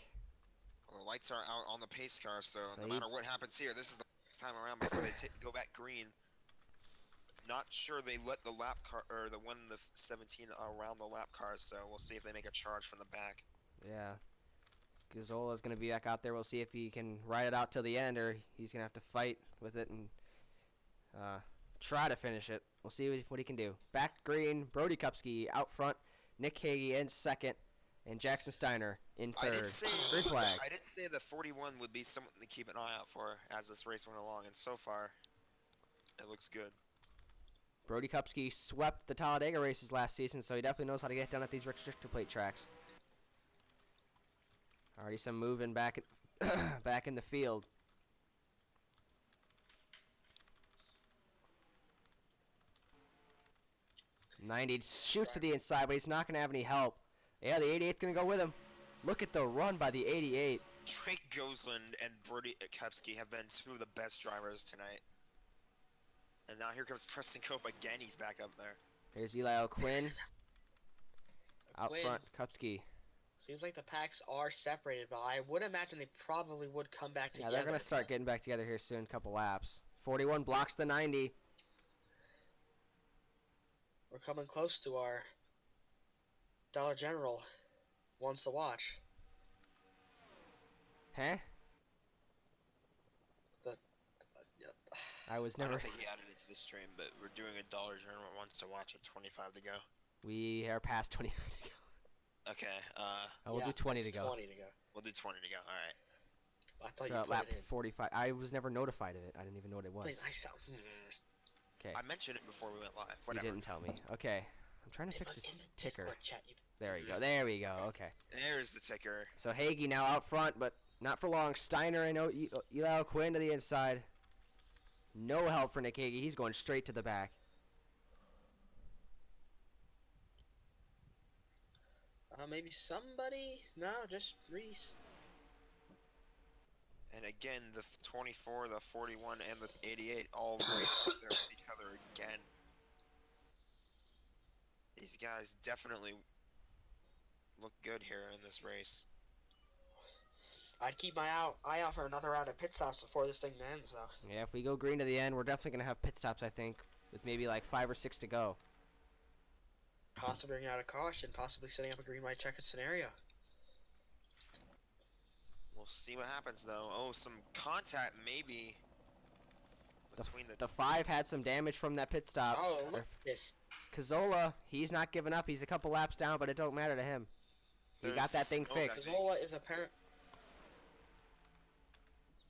S2: Well, the lights are out on the pace car, so no
S1: Saeed.
S2: matter what happens here, this is the last time around before they go back green. Not sure they let the lap car or the 17 around the lap cars, so we'll see if they make a charge from the back.
S1: Yeah. Gazzola's going to be back out there. We'll see if he can ride it out till the end, or he's going to have to fight with it and try to finish it. We'll see what he can do. Back green, Brody Kupski out front, Nick Hagee in second, and Jackson Steiner in third. Green flag.
S2: I did say the 41 would be something to keep an eye out for as this race went along, and so far, it looks good.
S1: Brody Kupski swept the Talladega races last season, so he definitely knows how to get done at these restrictor plate tracks. Already some moving back in the field. '90 shoots to the inside, but he's not going to have any help. Yeah, the 88's going to go with him. Look at the run by the 88.
S2: Drake Gosland and Brody Kepsky have been two of the best drivers tonight. And now here comes Preston Cope again. He's back up there.
S1: Here's Eli O'Quinn. Out
S3: O'Quinn.
S1: front, Kupski.
S3: Seems like the packs are separated, but I would imagine they probably would come back
S1: Yeah,
S3: together.
S1: they're going to start getting back together here soon, couple laps. 41 blocks the 90.
S3: We're coming close to our Dollar General wants to watch.
S1: Huh? I was
S2: I
S1: never...
S2: don't think he added it to the stream, but we're doing a Dollar General wants to watch at 25 to go.
S1: We are past 20 to go.
S2: Okay,
S1: We'll do 20 to go.
S3: 20 to go.
S2: we'll do 20 to go. All right.
S3: I thought
S1: So
S3: you
S1: at
S3: put
S1: lap
S3: it in.
S1: 45. I was never notified of it. I didn't even know what it was.
S3: Wait, I saw.
S1: Okay.
S2: I mentioned it before we went live.
S1: You
S2: Whatever.
S1: didn't tell me. Okay. I'm trying to
S3: It
S1: fix
S3: was
S1: this
S3: in the
S1: ticker.
S3: Discord chat.
S1: There we go. There we go. Okay.
S2: There's the ticker.
S1: So Hagee now out front, but not for long. Steiner and Eli Quinn to the inside. No help for Nick Hagee. He's going straight to the back.
S3: Maybe somebody? No, just Reese.
S2: And again, the 24, the 41, and the 88 all right up there with each other again. These guys definitely look good here in this race.
S3: I'd keep my eye out for another round of pit stops before this thing ends, though.
S1: Yeah, if we go green to the end, we're definitely going to have pit stops, I think, with maybe like 5 or 6 to go.
S3: Possibly bringing out a caution, possibly setting up a green white checkered scenario.
S2: We'll see what happens, though. Oh, some contact maybe between the...
S1: The 5 had some damage from that pit stop.
S3: Oh, look at this.
S1: Kazola, he's not giving up. He's a couple laps down, but it don't matter to him. He got that thing
S2: smoke,
S1: fixed.
S3: Zola is apparent.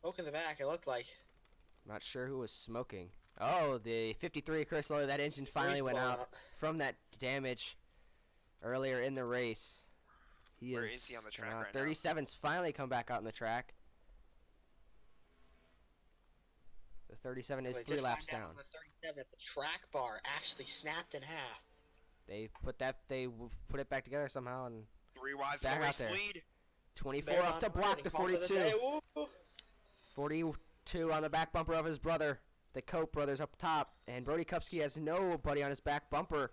S3: Smoke in the back, it looked like.
S1: Not sure who was smoking. Oh, the 53 Chris Lowe, that engine finally went out from that damage earlier in the race.
S2: Where is he on the track right now?
S1: 37's finally come back out on the track. The 37 is 3 laps down.
S3: The 37 that the track bar actually snapped in half.
S1: They put it back together somehow and
S2: 3 wide
S1: back
S2: for
S1: out
S2: race
S1: there.
S2: lead.
S1: 24 up to block the 42. 42 on the back bumper of his brother, the Cope brothers up top, and Brody Kupski has nobody on his back bumper.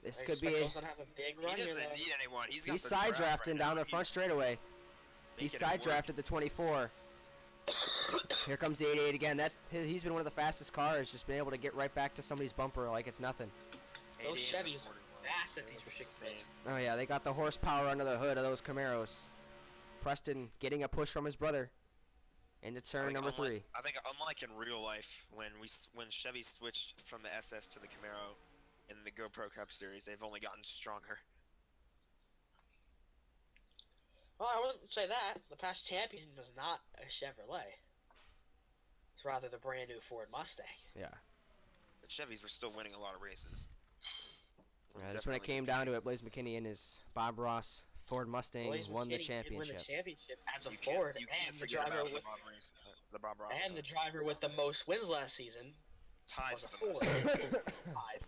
S1: This could be.
S3: He doesn't have a big run
S2: He doesn't
S3: here,
S2: need anyone.
S1: He's side drafting down the front straightaway. He side drafted the 24. Here comes the 88 again. He's been one of the fastest cars, just been able to get right back to somebody's bumper like it's nothing.
S3: Those Chevys are fast at these ridiculous.
S1: Oh yeah, they got the horsepower under the hood of those Camaros. Preston getting a push from his brother into turn number 3.
S2: I think unlike in real life, when Chevy switched from the SS to the Camaro in the GoPro Cup Series, they've only gotten stronger.
S3: Well, I wouldn't say that. The past champion was not a Chevrolet. It's rather the brand new Ford Mustang.
S1: Yeah.
S2: The Chevys were still winning a lot of races.
S1: Yeah, just when it came down to it, Blaze McKinney and his Bob Ross Ford Mustang won the championship.
S3: Did win the championship as a
S2: You
S3: Ford,
S2: can't
S3: and the
S2: forget
S3: driver
S2: about
S3: with
S2: the Bob Ross.
S3: and the driver with the most wins last season
S2: tied
S3: was
S2: for
S3: a
S2: the
S3: Ford.
S2: most.
S3: Tied.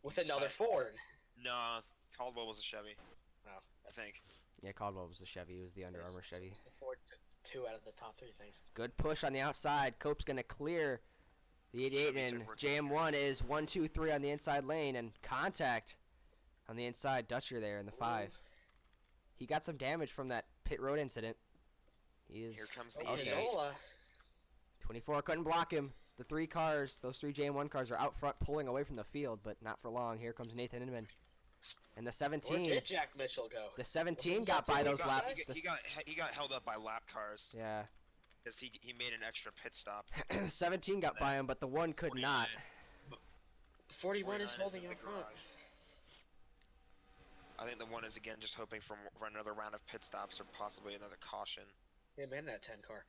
S3: With another Ford.
S2: No, Caldwell was a Chevy.
S3: Oh.
S2: I think.
S1: Yeah, Caldwell was the Chevy. It was the Under Armour Chevy.
S3: The Ford took 2 out of the top 3 things.
S1: Good push on the outside. Cope's going to clear the 88, and JM1 is 1, 2, 3 on the inside lane, and contact on the inside. Dutcher there in the 5. He got some damage from that pit road incident. He is
S2: Here comes the
S1: okay.
S2: 88.
S1: 24 couldn't block him. The 3 cars, those 3 JM1 cars, are out front pulling away from the field, but not for long. Here comes Nathan Inman. And the 17.
S3: Where did Jack Mitchell go?
S1: The 17 got by those laps.
S2: He got held up by lap cars.
S1: Yeah.
S2: Because he made an extra pit stop.
S1: 17 got by him, but the 1 could
S2: 49.
S1: not.
S3: 41 is holding
S2: in
S3: up
S2: the
S3: front.
S2: garage. I think the 1 is again just hoping for another round of pit stops or possibly another caution.
S3: Yeah, man, that 10 car.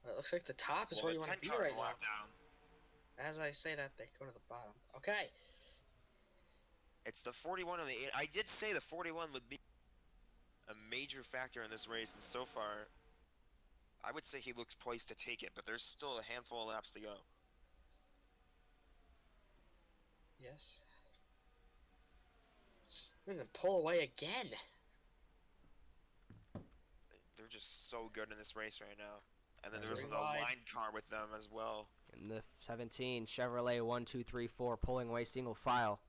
S3: It looks like the top is
S2: Well,
S3: where
S2: the
S3: you want
S2: 10
S3: to be
S2: car's
S3: right now.
S2: locked down.
S3: As I say that, they go to the bottom. Okay.
S2: It's the 41 and the 8. I did say the 41 would be a major factor in this race, and so far, I would say he looks poised to take it, but there's still a handful of laps to go.
S3: Yes. They're gonna pull away again.
S2: They're just so good in this race right now. And then
S1: Very
S2: there's the line car with them as well.
S1: And the 17 Chevrolet 1, 2, 3, 4 pulling away single file.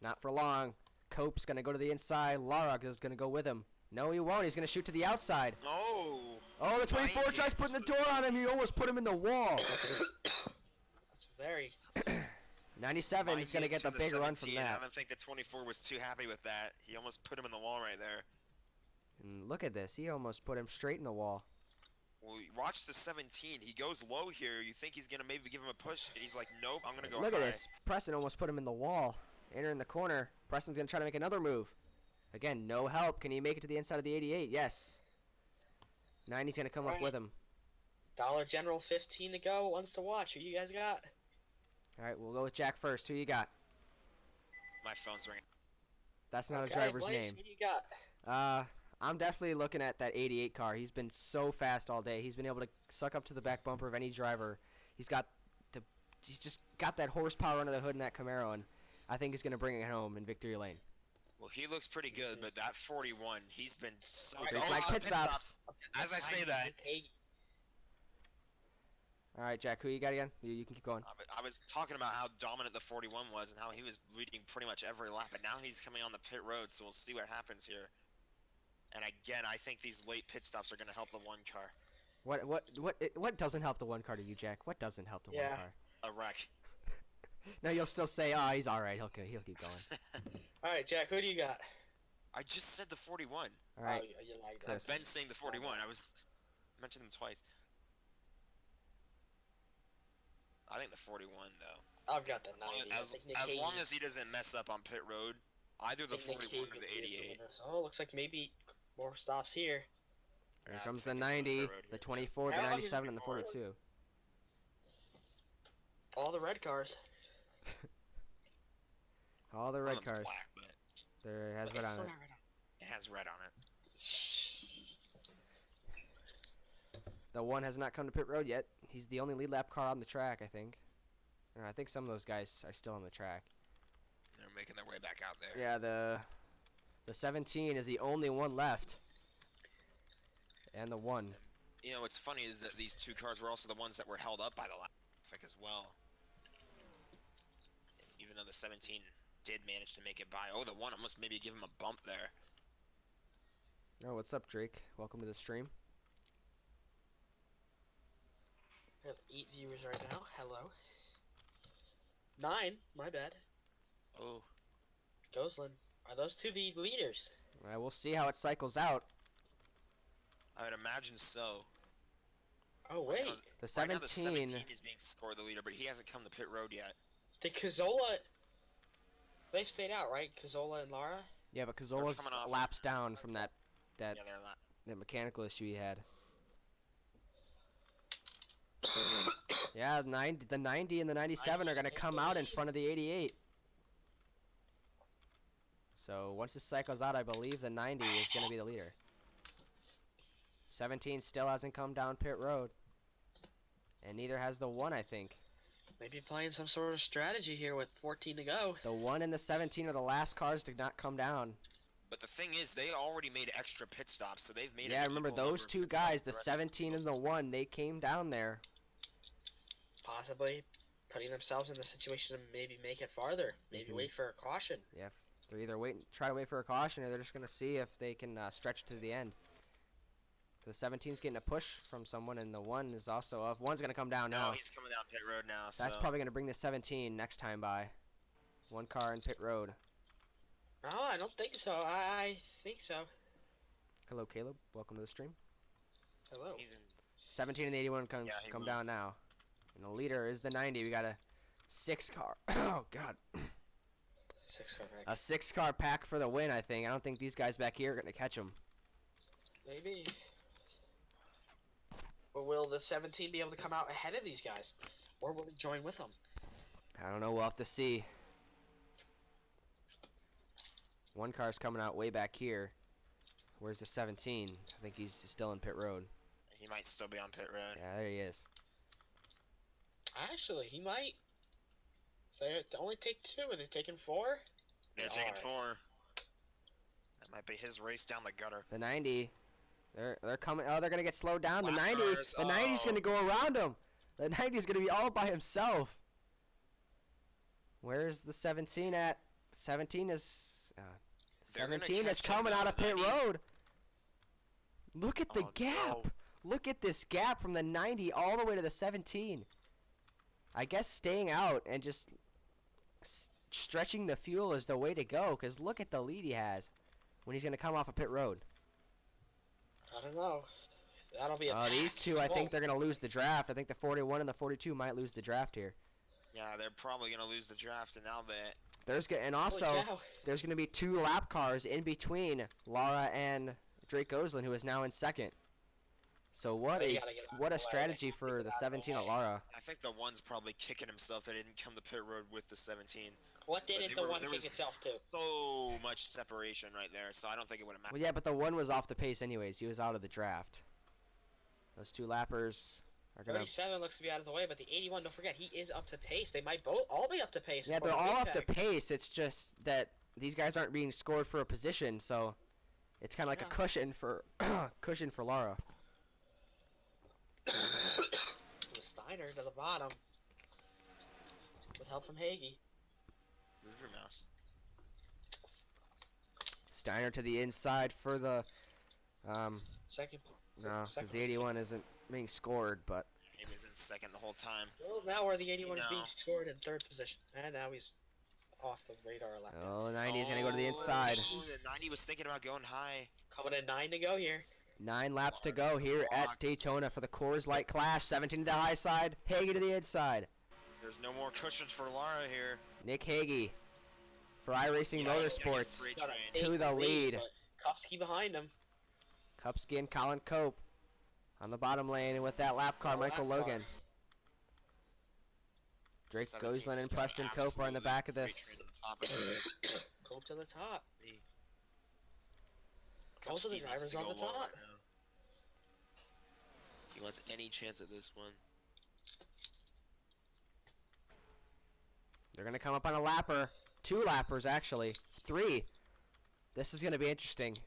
S1: Not for long. Cope's going to go to the inside. Lara is going to go with him. No, he won't. He's going to shoot to the outside.
S2: Oh!
S1: Oh, the 24 tries putting the door on him. He almost put him in the wall.
S3: That's very...
S1: 97 is going to get the big run from that.
S2: I don't think the 24 was too happy with that. He almost put him in the wall right there.
S1: And look at this. He almost put him straight in the wall.
S2: Well, watch the 17. He goes low here. You think he's going to maybe give him a push, and he's like, nope, I'm going to go
S1: Look
S2: high.
S1: at this. Preston almost put him in the wall. Entering the corner. Preston's going to try to make another move. Again, no help. Can he make it to the inside of the 88? Yes. 90's going to come up with him.
S3: Dollar General 15 to go. Ones to watch. Who you guys got?
S1: All right, we'll go with Jack first. Who you got?
S2: My phone's ringing.
S1: That's not
S3: Okay,
S1: a driver's
S3: Blaze,
S1: name.
S3: who do you got?
S1: I'm definitely looking at that 88 car. He's been so fast all day. He's been able to suck up to the back bumper of any driver. He's just got that horsepower under the hood in that Camaro, and I think he's going to bring it home in victory lane.
S2: Well, he looks pretty good, but that 41, he's been so.
S3: Right,
S1: Drake like pit stops.
S2: As I say that,
S1: All right, Jack, who you got again? You can keep going.
S2: I was talking about how dominant the 41 was and how he was leading pretty much every lap, and now he's coming on the pit road, so we'll see what happens here. And again, I think these late pit stops are going to help the one car.
S1: What doesn't help the one car to you, Jack? What doesn't help the one car?
S2: A wreck.
S1: No, you'll still say, "Oh, he's all right. He'll keep going."
S3: All right, Jack, who do you got?
S2: I just said the 41.
S1: All right.
S3: Oh, you like
S1: Chris.
S3: that.
S2: I've been saying the 41. I mentioned them twice. I think the 41 though.
S3: I've got the 90.
S2: As long as he doesn't mess up on pit road, either the 41 or the 88.
S3: Oh, looks like maybe more stops here.
S1: Here comes the 90, the 24, the 97, and the 42.
S3: All the red cars.
S1: All the red
S2: One's
S1: cars.
S2: Black, but
S1: There has red on it.
S2: it has red on it.
S1: The one has not come to pit road yet. He's the only lead lap car on the track, I think. Or I think some of those guys are still on the track.
S2: They're making their way back out there.
S1: Yeah, the 17 is the only one left. And the 1.
S2: You know, what's funny is that these two cars were also the ones that were held up by the traffic as well. Even though the 17 did manage to make it by. Oh, the 1 almost maybe give him a bump there.
S1: Oh, what's up, Drake? Welcome to the stream.
S3: We have 8 viewers right now. Hello. 9. My bad.
S2: Oh.
S3: Gosling. Are those two the leaders?
S1: We'll see how it cycles out.
S2: I would imagine so.
S3: Oh, wait.
S1: The
S2: Right now
S1: 17.
S2: the 17 is being scored the leader, but he hasn't come to pit road yet.
S3: Did Cazzola... They've stayed out, right? Cazzola and Lara?
S1: Yeah, but Cazzola's
S2: coming off.
S1: laps down from that
S2: Yeah, they're not.
S1: that mechanical issue he had. Yeah, the 90 and the 97 are going to come out in front of the 88. So once this cycles out, I believe the 90 is going to be the leader. 17 still hasn't come down pit road. And neither has the 1, I think.
S3: Maybe playing some sort of strategy here with 14 to go.
S1: The 1 and the 17 are the last cars to not come down.
S2: But the thing is, they already made extra pit stops, so they've made.
S1: Yeah,
S2: an
S1: remember
S2: equal number
S1: those
S2: of
S1: two
S2: pit stops
S1: guys,
S2: with
S1: the
S2: rest of
S1: 17 and the 1, they came down there.
S3: Possibly putting themselves in the situation to maybe make it farther. Maybe wait for a caution.
S1: Yeah, they're either try to wait for a caution, or they're just going to see if they can stretch to the end. The 17's getting a push from someone, and the 1 is also up. 1's going to come down now.
S2: No, he's coming down pit road now.
S1: That's
S2: so.
S1: probably going to bring the 17 next time by. 1 car in pit road.
S3: No, I don't think so. I think so.
S1: Hello, Caleb. Welcome to the stream.
S3: Hello.
S2: He's in.
S1: 17 and 81 come
S2: will.
S1: down now. And the leader is the 90. We got a 6 car. Oh, God.
S3: 6 car
S1: A 6 car pack for the win, I think. I don't think these guys back here are going to catch him.
S3: Maybe. Or will the 17 be able to come out ahead of these guys? Or will he join with them?
S1: I don't know. We'll have to see. 1 car's coming out way back here. Where's the 17? I think he's still in pit road.
S2: He might still be on pit road.
S1: Yeah, there he is.
S3: Actually, he might. They only take 2. Are they taking 4?
S2: They're taking 4. That might be his race down the gutter.
S1: The 90. They're coming. Oh, they're gonna get slowed down. The
S2: Black
S1: 90.
S2: cars,
S1: The 90's gonna go around him. The 90's gonna be all by himself. Where's the 17 at? 17 is.
S2: They're gonna
S1: 17 is
S2: catch him,
S1: coming
S2: though,
S1: out of
S2: the
S1: pit
S2: 90.
S1: road. Look at the
S2: Oh,
S1: gap.
S2: no.
S1: Look at this gap from the 90 all the way to the 17. I guess staying out and just stretching the fuel is the way to go. Cause look at the lead he has when he's gonna come off a pit road.
S3: I don't know. That'll be a
S1: These two, I think they're going to lose the draft. I think the 41 and the 42 might lose the draft here.
S2: Yeah, they're probably gonna lose the draft, and now that.
S1: And also, there's going to be 2 lap cars in between Lara and Drake Gosling, who is now in second. So what a strategy for the 17 at Lara.
S2: I think the 1's probably kicking himself that he didn't come to pit road with the 17.
S3: What
S2: But
S3: didn't the one
S2: there
S3: kick
S2: was
S3: itself do?
S2: so much separation right there, so I don't think it would have mattered.
S1: Well, yeah, but the one was off the pace anyways. He was out of the draft. Those two lappers are gonna.
S3: 37 looks to be out of the way, but the 81, don't forget, he is up to pace. They might both all be up to pace.
S1: Yeah, they're
S3: according
S1: all up to
S3: Impact.
S1: pace. It's just that these guys aren't being scored for a position, so it's kind of like a
S3: Yeah.
S1: cushion for cushion for Lara.
S3: Steiner to the bottom. With help from Hagee.
S2: Move your mouse.
S1: Steiner to the inside for the
S3: Second.
S1: no, because
S3: second.
S1: the 81 isn't being scored, but
S2: He was in second the whole time.
S3: Well, now where the 81 is being
S2: No.
S3: scored in third position. And now he's off the radar left.
S1: oh, 90 is gonna go to the inside.
S2: Oh, the 90 was thinking about going high.
S3: Coming in 9 to go here.
S1: 9 laps to go here at Daytona for the Coors Light Clash. 17 to the high side, Hagee to the inside.
S2: There's no more cushions for Lara here.
S1: Nick Hagee for iRacing
S2: Yeah, he's gonna get
S1: Motorsports
S2: free
S3: Gotta
S2: train.
S1: to
S3: take
S1: the lead.
S3: but Kopsky behind him.
S1: Kupski and Colin Cope on the bottom lane, and with that lap car, Michael
S3: Lap car.
S1: Logan. Drake
S2: 17
S1: Gosselin and
S2: just got
S1: Preston Cope are in the
S2: absolutely
S1: back of
S2: free
S1: this.
S2: train on the top of it.
S3: Cope to the top.
S2: See.
S3: Most of the
S2: Kupski needs
S3: drivers
S2: to
S3: on
S2: go
S3: the
S2: low
S3: top.
S2: right now. If he wants any chance at this one.
S1: They're going to come up on a lapper. 2 lappers, actually. 3. This is going to be interesting.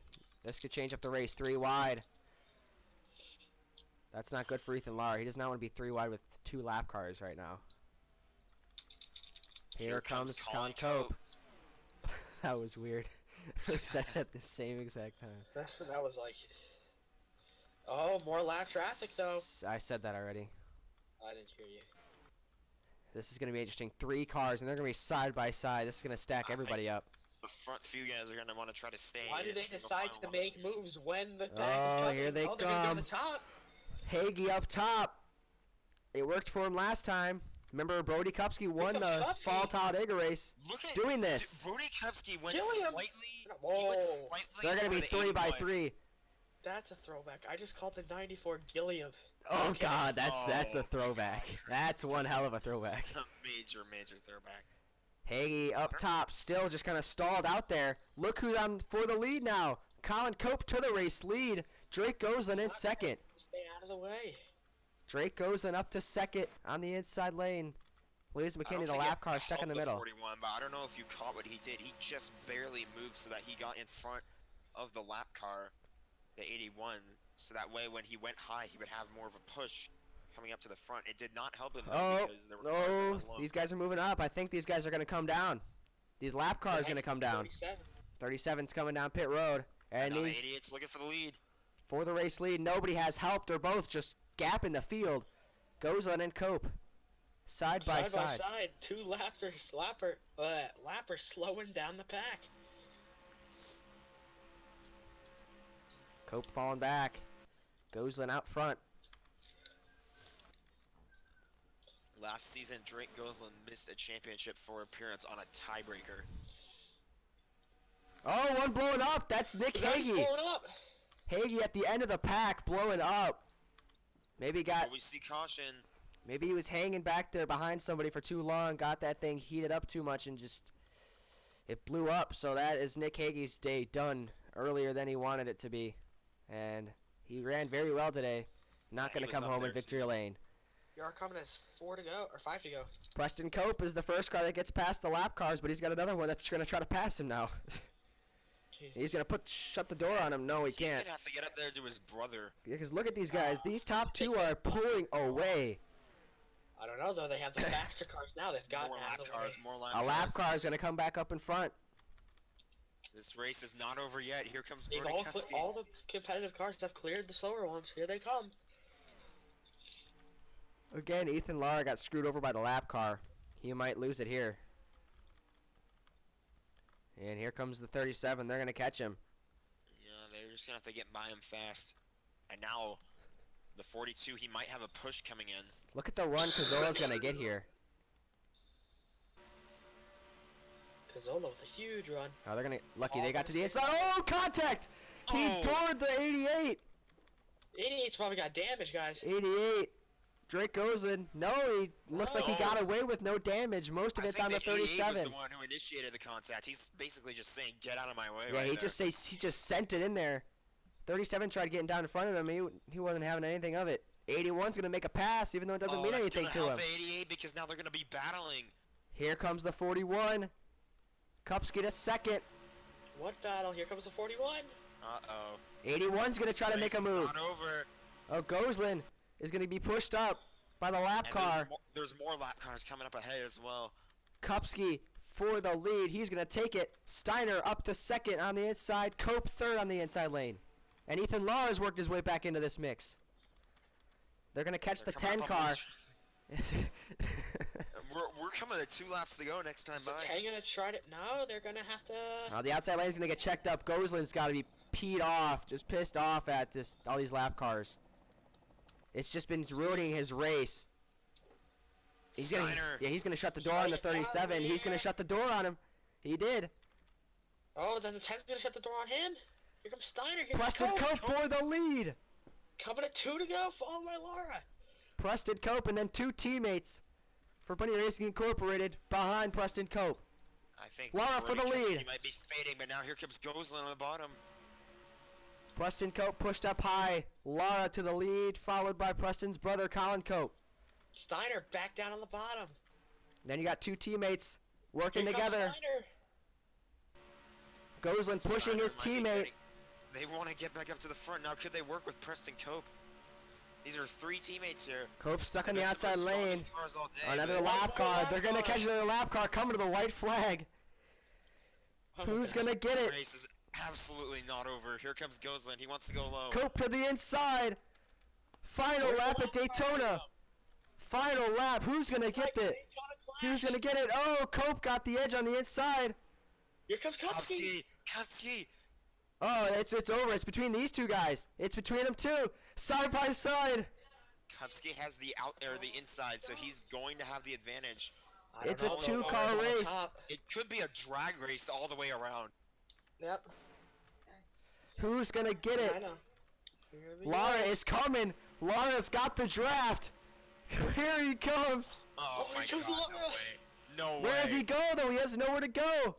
S1: This could change up the race. 3 wide. That's not good for Ethan Lara. He does not want to be 3 wide with 2 lap cars right now. Here comes Colin Cope. That was weird. We said it at the same exact time.
S3: That was like... Oh, more lap traffic though.
S1: I said that already.
S3: I didn't hear you.
S1: This is going to be interesting. 3 cars, and they're going to be side by side. This is going to stack
S2: I
S1: everybody
S2: think
S1: up.
S2: The front few guys are going to want to try to stay
S3: Why
S2: in
S3: do
S2: a
S3: they
S2: single
S3: decide
S2: final
S3: to
S2: line.
S3: make moves when the pack
S1: Oh,
S3: is coming?
S1: here they
S3: Oh, they're gonna go to
S1: come.
S3: the top.
S1: Hagee up top. It worked for him last time. Remember, Brody Kupski won
S3: comes
S1: the
S3: Kupski.
S1: Fall Talladega race.
S2: Look at
S1: doing this.
S2: Brody Kepsky went
S3: Gilliam.
S2: slightly.
S3: Whoa.
S2: He went slightly
S1: They're going to be
S2: for the
S1: 3 by
S2: 81.
S1: 3.
S3: That's a throwback. I just called the 94 Gilliam.
S1: Oh,
S3: Okay.
S1: God, that's
S2: Oh,
S1: a throwback. That's one hell of a throwback.
S2: Major throwback.
S1: Hagee up top, still just kind of stalled out there. Look who's on for the lead now. Colin Cope to the race lead. Drake Gosselin in second.
S3: Stay out of the way.
S1: Drake Gosselin up to second on the inside lane. Williams
S2: I don't
S1: McKinney, the
S2: think
S1: lap
S2: it
S1: car, stuck in the
S2: helped
S1: middle.
S2: 41, but I don't know if you caught what he did. He just barely moved so that he got in front of the lap car, the 81, so that way when he went high, he would have more of a push coming up to the front. It did not help him though,
S1: Oh,
S2: because there were cars that
S1: no,
S2: was low.
S1: these guys are moving up. I think these guys are going to come down. These lap cars are going to come down.
S3: 47.
S1: 37's coming down pit road. And
S2: now the
S1: these
S2: 88's looking for the lead.
S1: for the race lead. Nobody has helped. They're both just gap in the field. Gosselin and Cope. Side by side.
S3: side. 2 lappers slowing down the pack.
S1: Cope falling back. Gosselin out front.
S2: Last season, Drake Gosselin missed a championship for appearance on a tiebreaker.
S1: Oh, one blowing up. That's Nick
S3: Now he's
S1: Hagee.
S3: blowing up.
S1: Hagee at the end of the pack blowing up. Maybe got
S2: But we see caution.
S1: maybe he was hanging back there behind somebody for too long, got that thing heated up too much and just it blew up. So that is Nick Hagee's day done earlier than he wanted it to be. And he ran very well today. Not
S2: Yeah, he
S1: going to
S2: was
S1: come
S2: up
S1: home in
S2: there,
S1: victory lane.
S3: Your coming is 4 to go, or 5 to go.
S1: Preston Cope is the first car that gets past the lap cars, but he's got another one that's going to try to pass him now.
S3: Jeez.
S1: He's going to shut the door on him. No, he
S2: He's
S1: can't.
S2: gonna have to get up there to his brother.
S1: Because look at these guys. These top 2 are pulling away.
S3: I don't know though. They have the faster cars now. They've got
S2: More
S3: out
S2: lap
S3: of the
S2: cars,
S3: way.
S2: more lap
S1: A
S2: cars.
S1: lap car is going to come back up in front.
S2: This race is not over yet. Here comes
S3: They've
S2: Brody
S3: all,
S2: Kepsky.
S3: all the competitive cars have cleared the slower ones. Here they come.
S1: Again, Ethan Lara got screwed over by the lap car. He might lose it here. And here comes the 37. They're going to catch him.
S2: Yeah, they're just gonna have to get by him fast. And now, the 42, he might have a push coming in.
S1: Look at the run Cazzola's going to get here.
S3: Cazzola with a huge run.
S1: Oh, they're going to... Lucky
S3: All
S1: they got to the
S3: those
S1: inside. Oh, contact! He
S2: Oh.
S1: doored the 88.
S3: 88's probably got damage, guys.
S1: 88. Drake Gosling. No, he looks like he
S2: No.
S1: got away with no damage. Most of
S2: I
S1: it's
S2: think
S1: on the
S2: 88 was
S1: 37.
S2: the one who initiated the contact. He's basically just saying, "Get out of my way."
S1: Yeah,
S2: right
S1: he
S2: there.
S1: just sent it in there. 37 tried getting down in front of him. He wasn't having anything of it. 81's gonna make a pass, even though it doesn't mean
S2: that's
S1: anything
S2: gonna
S1: to
S2: help
S1: him.
S2: 88 because now they're gonna be battling.
S1: Here comes the 41. Kupski to second.
S3: What battle? Here comes the 41.
S1: 81's gonna try to make a
S2: Race is
S1: move.
S2: Not over.
S1: Oh, Gosling is gonna be pushed up by the lap
S2: And
S1: car.
S2: there's more lap cars coming up ahead as well.
S1: Kupski for the lead. He's gonna take it. Steiner up to second on the inside. Cope third on the inside lane. And Ethan Law has worked his way back into this mix. They're gonna catch
S2: They're
S1: the
S2: coming
S1: 10
S2: up on
S1: car.
S2: We're coming at 2 laps to go next time
S3: Is the
S2: by.
S3: 10 gonna try to? No, they're gonna have to.
S1: The outside lane's gonna get checked up. Gosling's gotta be peed off, just pissed off at all these lap cars. It's just been ruining his race. He's gonna shut the door on the 37. He's gonna shut the door on him. He did.
S3: Oh, then the 10's gonna shut the door on him. Here comes Steiner. Here
S1: Preston
S3: comes
S1: Cope for the lead.
S3: Coming at 2 to go, followed by Laura.
S1: Preston Cope and then 2 teammates for Bunny Racing Incorporated behind Preston Cope.
S2: I think
S1: Laura for the
S2: Brody Kempsky
S1: lead.
S2: might be fading, but now here comes Gosling on the bottom.
S1: Preston Cope pushed up high. Laura to the lead, followed by Preston's brother Colin Cope.
S3: Steiner back down on the bottom.
S1: Then you got 2 teammates working
S3: Here comes
S1: together.
S3: Steiner.
S1: Gosling pushing his
S2: Steiner might be
S1: teammate.
S2: getting- They want to get back up to the front. Now could they work with Preston Cope? These are 3 teammates here.
S1: Cope stuck in the
S2: They're some of
S1: outside lane.
S2: strongest cars all day,
S1: Another
S2: but-
S1: lap car.
S3: lap
S1: They're gonna
S3: car.
S1: catch another lap car coming to the white flag.
S3: Oh,
S1: Who's
S3: that's-
S1: gonna get
S2: The
S1: it?
S2: race is absolutely not over. Here comes Gosling. He wants to go low.
S1: Cope to the inside. Final
S3: Where's the
S1: lap
S3: lap
S1: at
S3: car
S1: Daytona.
S3: go?
S1: Final lap. Who's gonna get
S3: Like
S1: it?
S3: Daytona Clash.
S1: Who's gonna get it? Oh, Cope got the edge on the inside.
S3: Here comes Kupski.
S2: Kupski.
S1: Oh, it's over. It's between these 2 guys. It's between them 2. Side by side.
S2: Kupski has the inside, so he's going to have the advantage.
S3: I don't
S1: It's a
S3: know,
S1: 2-car
S3: on
S1: race.
S3: top.
S2: It could be a drag race all the way around.
S3: Yep.
S1: Who's gonna get
S3: I
S1: it?
S3: know. Here we
S1: Laura
S3: go.
S1: is coming. Laura's got the draft. Here he comes.
S2: Oh,
S3: Oh,
S2: my
S3: here comes
S2: god, no
S3: Laura.
S2: way. No way.
S1: Where does he go though? He has nowhere to go.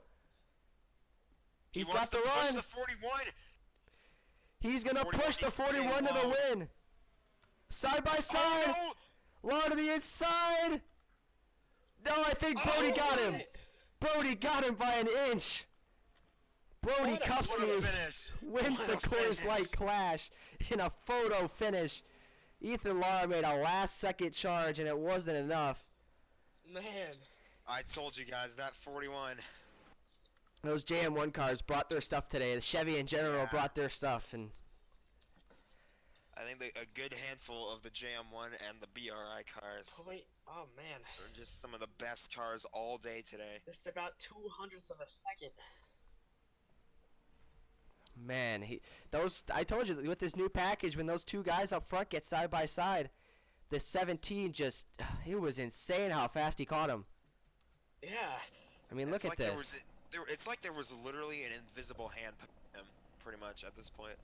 S2: He
S1: He's
S2: wants
S1: got the
S2: to push
S1: run.
S2: the 41.
S1: He's gonna
S2: 41
S1: push the
S2: needs to stay
S1: 41 to the
S2: low.
S1: win. Side by side.
S2: Oh,
S1: Laura to the inside. No, I think Brody
S2: Oh,
S1: got him.
S2: what?
S1: Brody got him by an inch. Brody
S3: What a-
S2: What a
S1: Kupski
S2: finish.
S1: wins
S2: What
S1: the
S2: a
S1: Coors
S2: finish.
S1: Light Clash in a photo finish. Ethan Lara made a last-second charge, and it wasn't enough.
S3: Man.
S2: I told you guys that 41.
S1: Those JM1 cars brought their stuff today. The Chevy in general
S2: Yeah.
S1: brought their stuff, and
S2: I think a good handful of the JM1 and the BRI cars
S3: Oh man.
S2: are just some of the best cars all day today.
S3: Just about 200th of a second.
S1: man, I told you with this new package, when those 2 guys up front get side by side, the 17 just, it was insane how fast he caught him.
S3: Yeah.
S1: I mean,
S2: It's
S1: look
S2: like
S1: at
S2: there
S1: this.
S2: was it's like there was literally an invisible hand pushing him, pretty much at this point.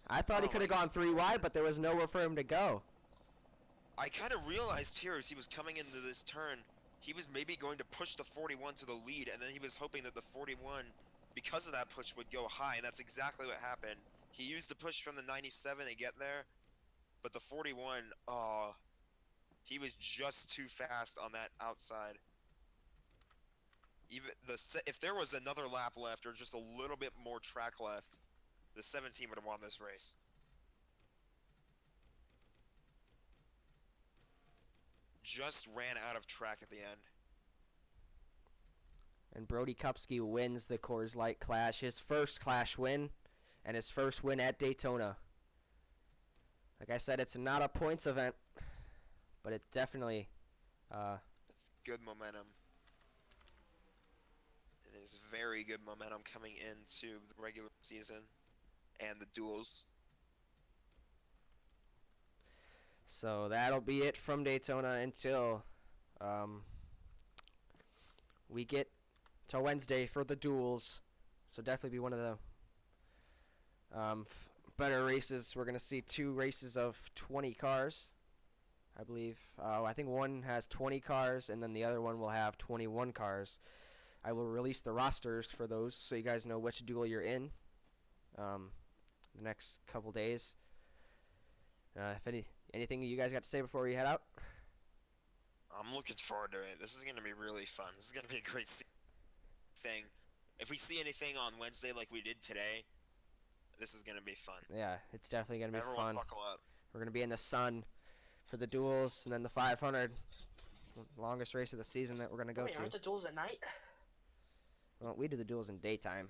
S1: I thought he
S2: Oh
S1: could have
S2: my
S1: gone 3 wide,
S2: goodness.
S1: but there was nowhere for him to go.
S2: I kind of realized here as he was coming into this turn, he was maybe going to push the 41 to the lead, and then he was hoping that the 41, because of that push, would go high, and that's exactly what happened. He used the push from the 97 to get there, but the 41, he was just too fast on that outside. Even if there was another lap left or just a little bit more track left, the 17 would have won this race. Just ran out of track at the end.
S1: And Brody Kupski wins the Coors Light Clash, his first Clash win, and his first win at Daytona. Like I said, it's not a points event, but it definitely,
S2: It's good momentum. It is very good momentum coming into the regular season and the duels.
S1: so that'll be it from Daytona until we get to Wednesday for the duels. So definitely be one of the better races. We're going to see 2 races of 20 cars. I believe. I think one has 20 cars, and then the other one will have 21 cars. I will release the rosters for those so you guys know which duel you're in the next couple days. If anything you guys got to say before we head out?
S2: I'm looking forward to it. This is going to be really fun. This is going to be a great thing. If we see anything on Wednesday like we did today, this is going to be fun.
S1: Yeah, it's definitely going to be
S2: Everyone
S1: fun.
S2: buckle up.
S1: We're going to be in the sun for the duels and then the 500. Longest race of the season that we're going to go
S3: Wait,
S1: to.
S3: aren't the duels at night?
S1: Well, we do the duels in daytime.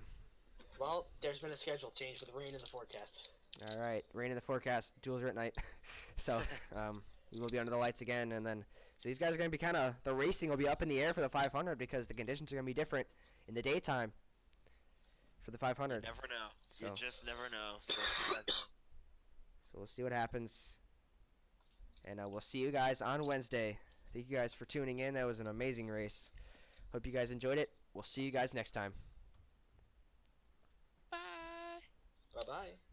S3: Well, there's been a schedule change with rain in the forecast.
S1: All right, rain in the forecast. Duels are at night. So we will be under the lights again. And then, so these guys are going to be the racing will be up in the air for the 500 because the conditions are going to be different in the daytime for the 500.
S2: You never know.
S1: So.
S2: You just never know. So we'll see you guys then.
S1: So we'll see what happens. And we'll see you guys on Wednesday. Thank you guys for tuning in. That was an amazing race. Hope you guys enjoyed it. We'll see you guys next time.
S2: Bye.
S3: Bye-bye.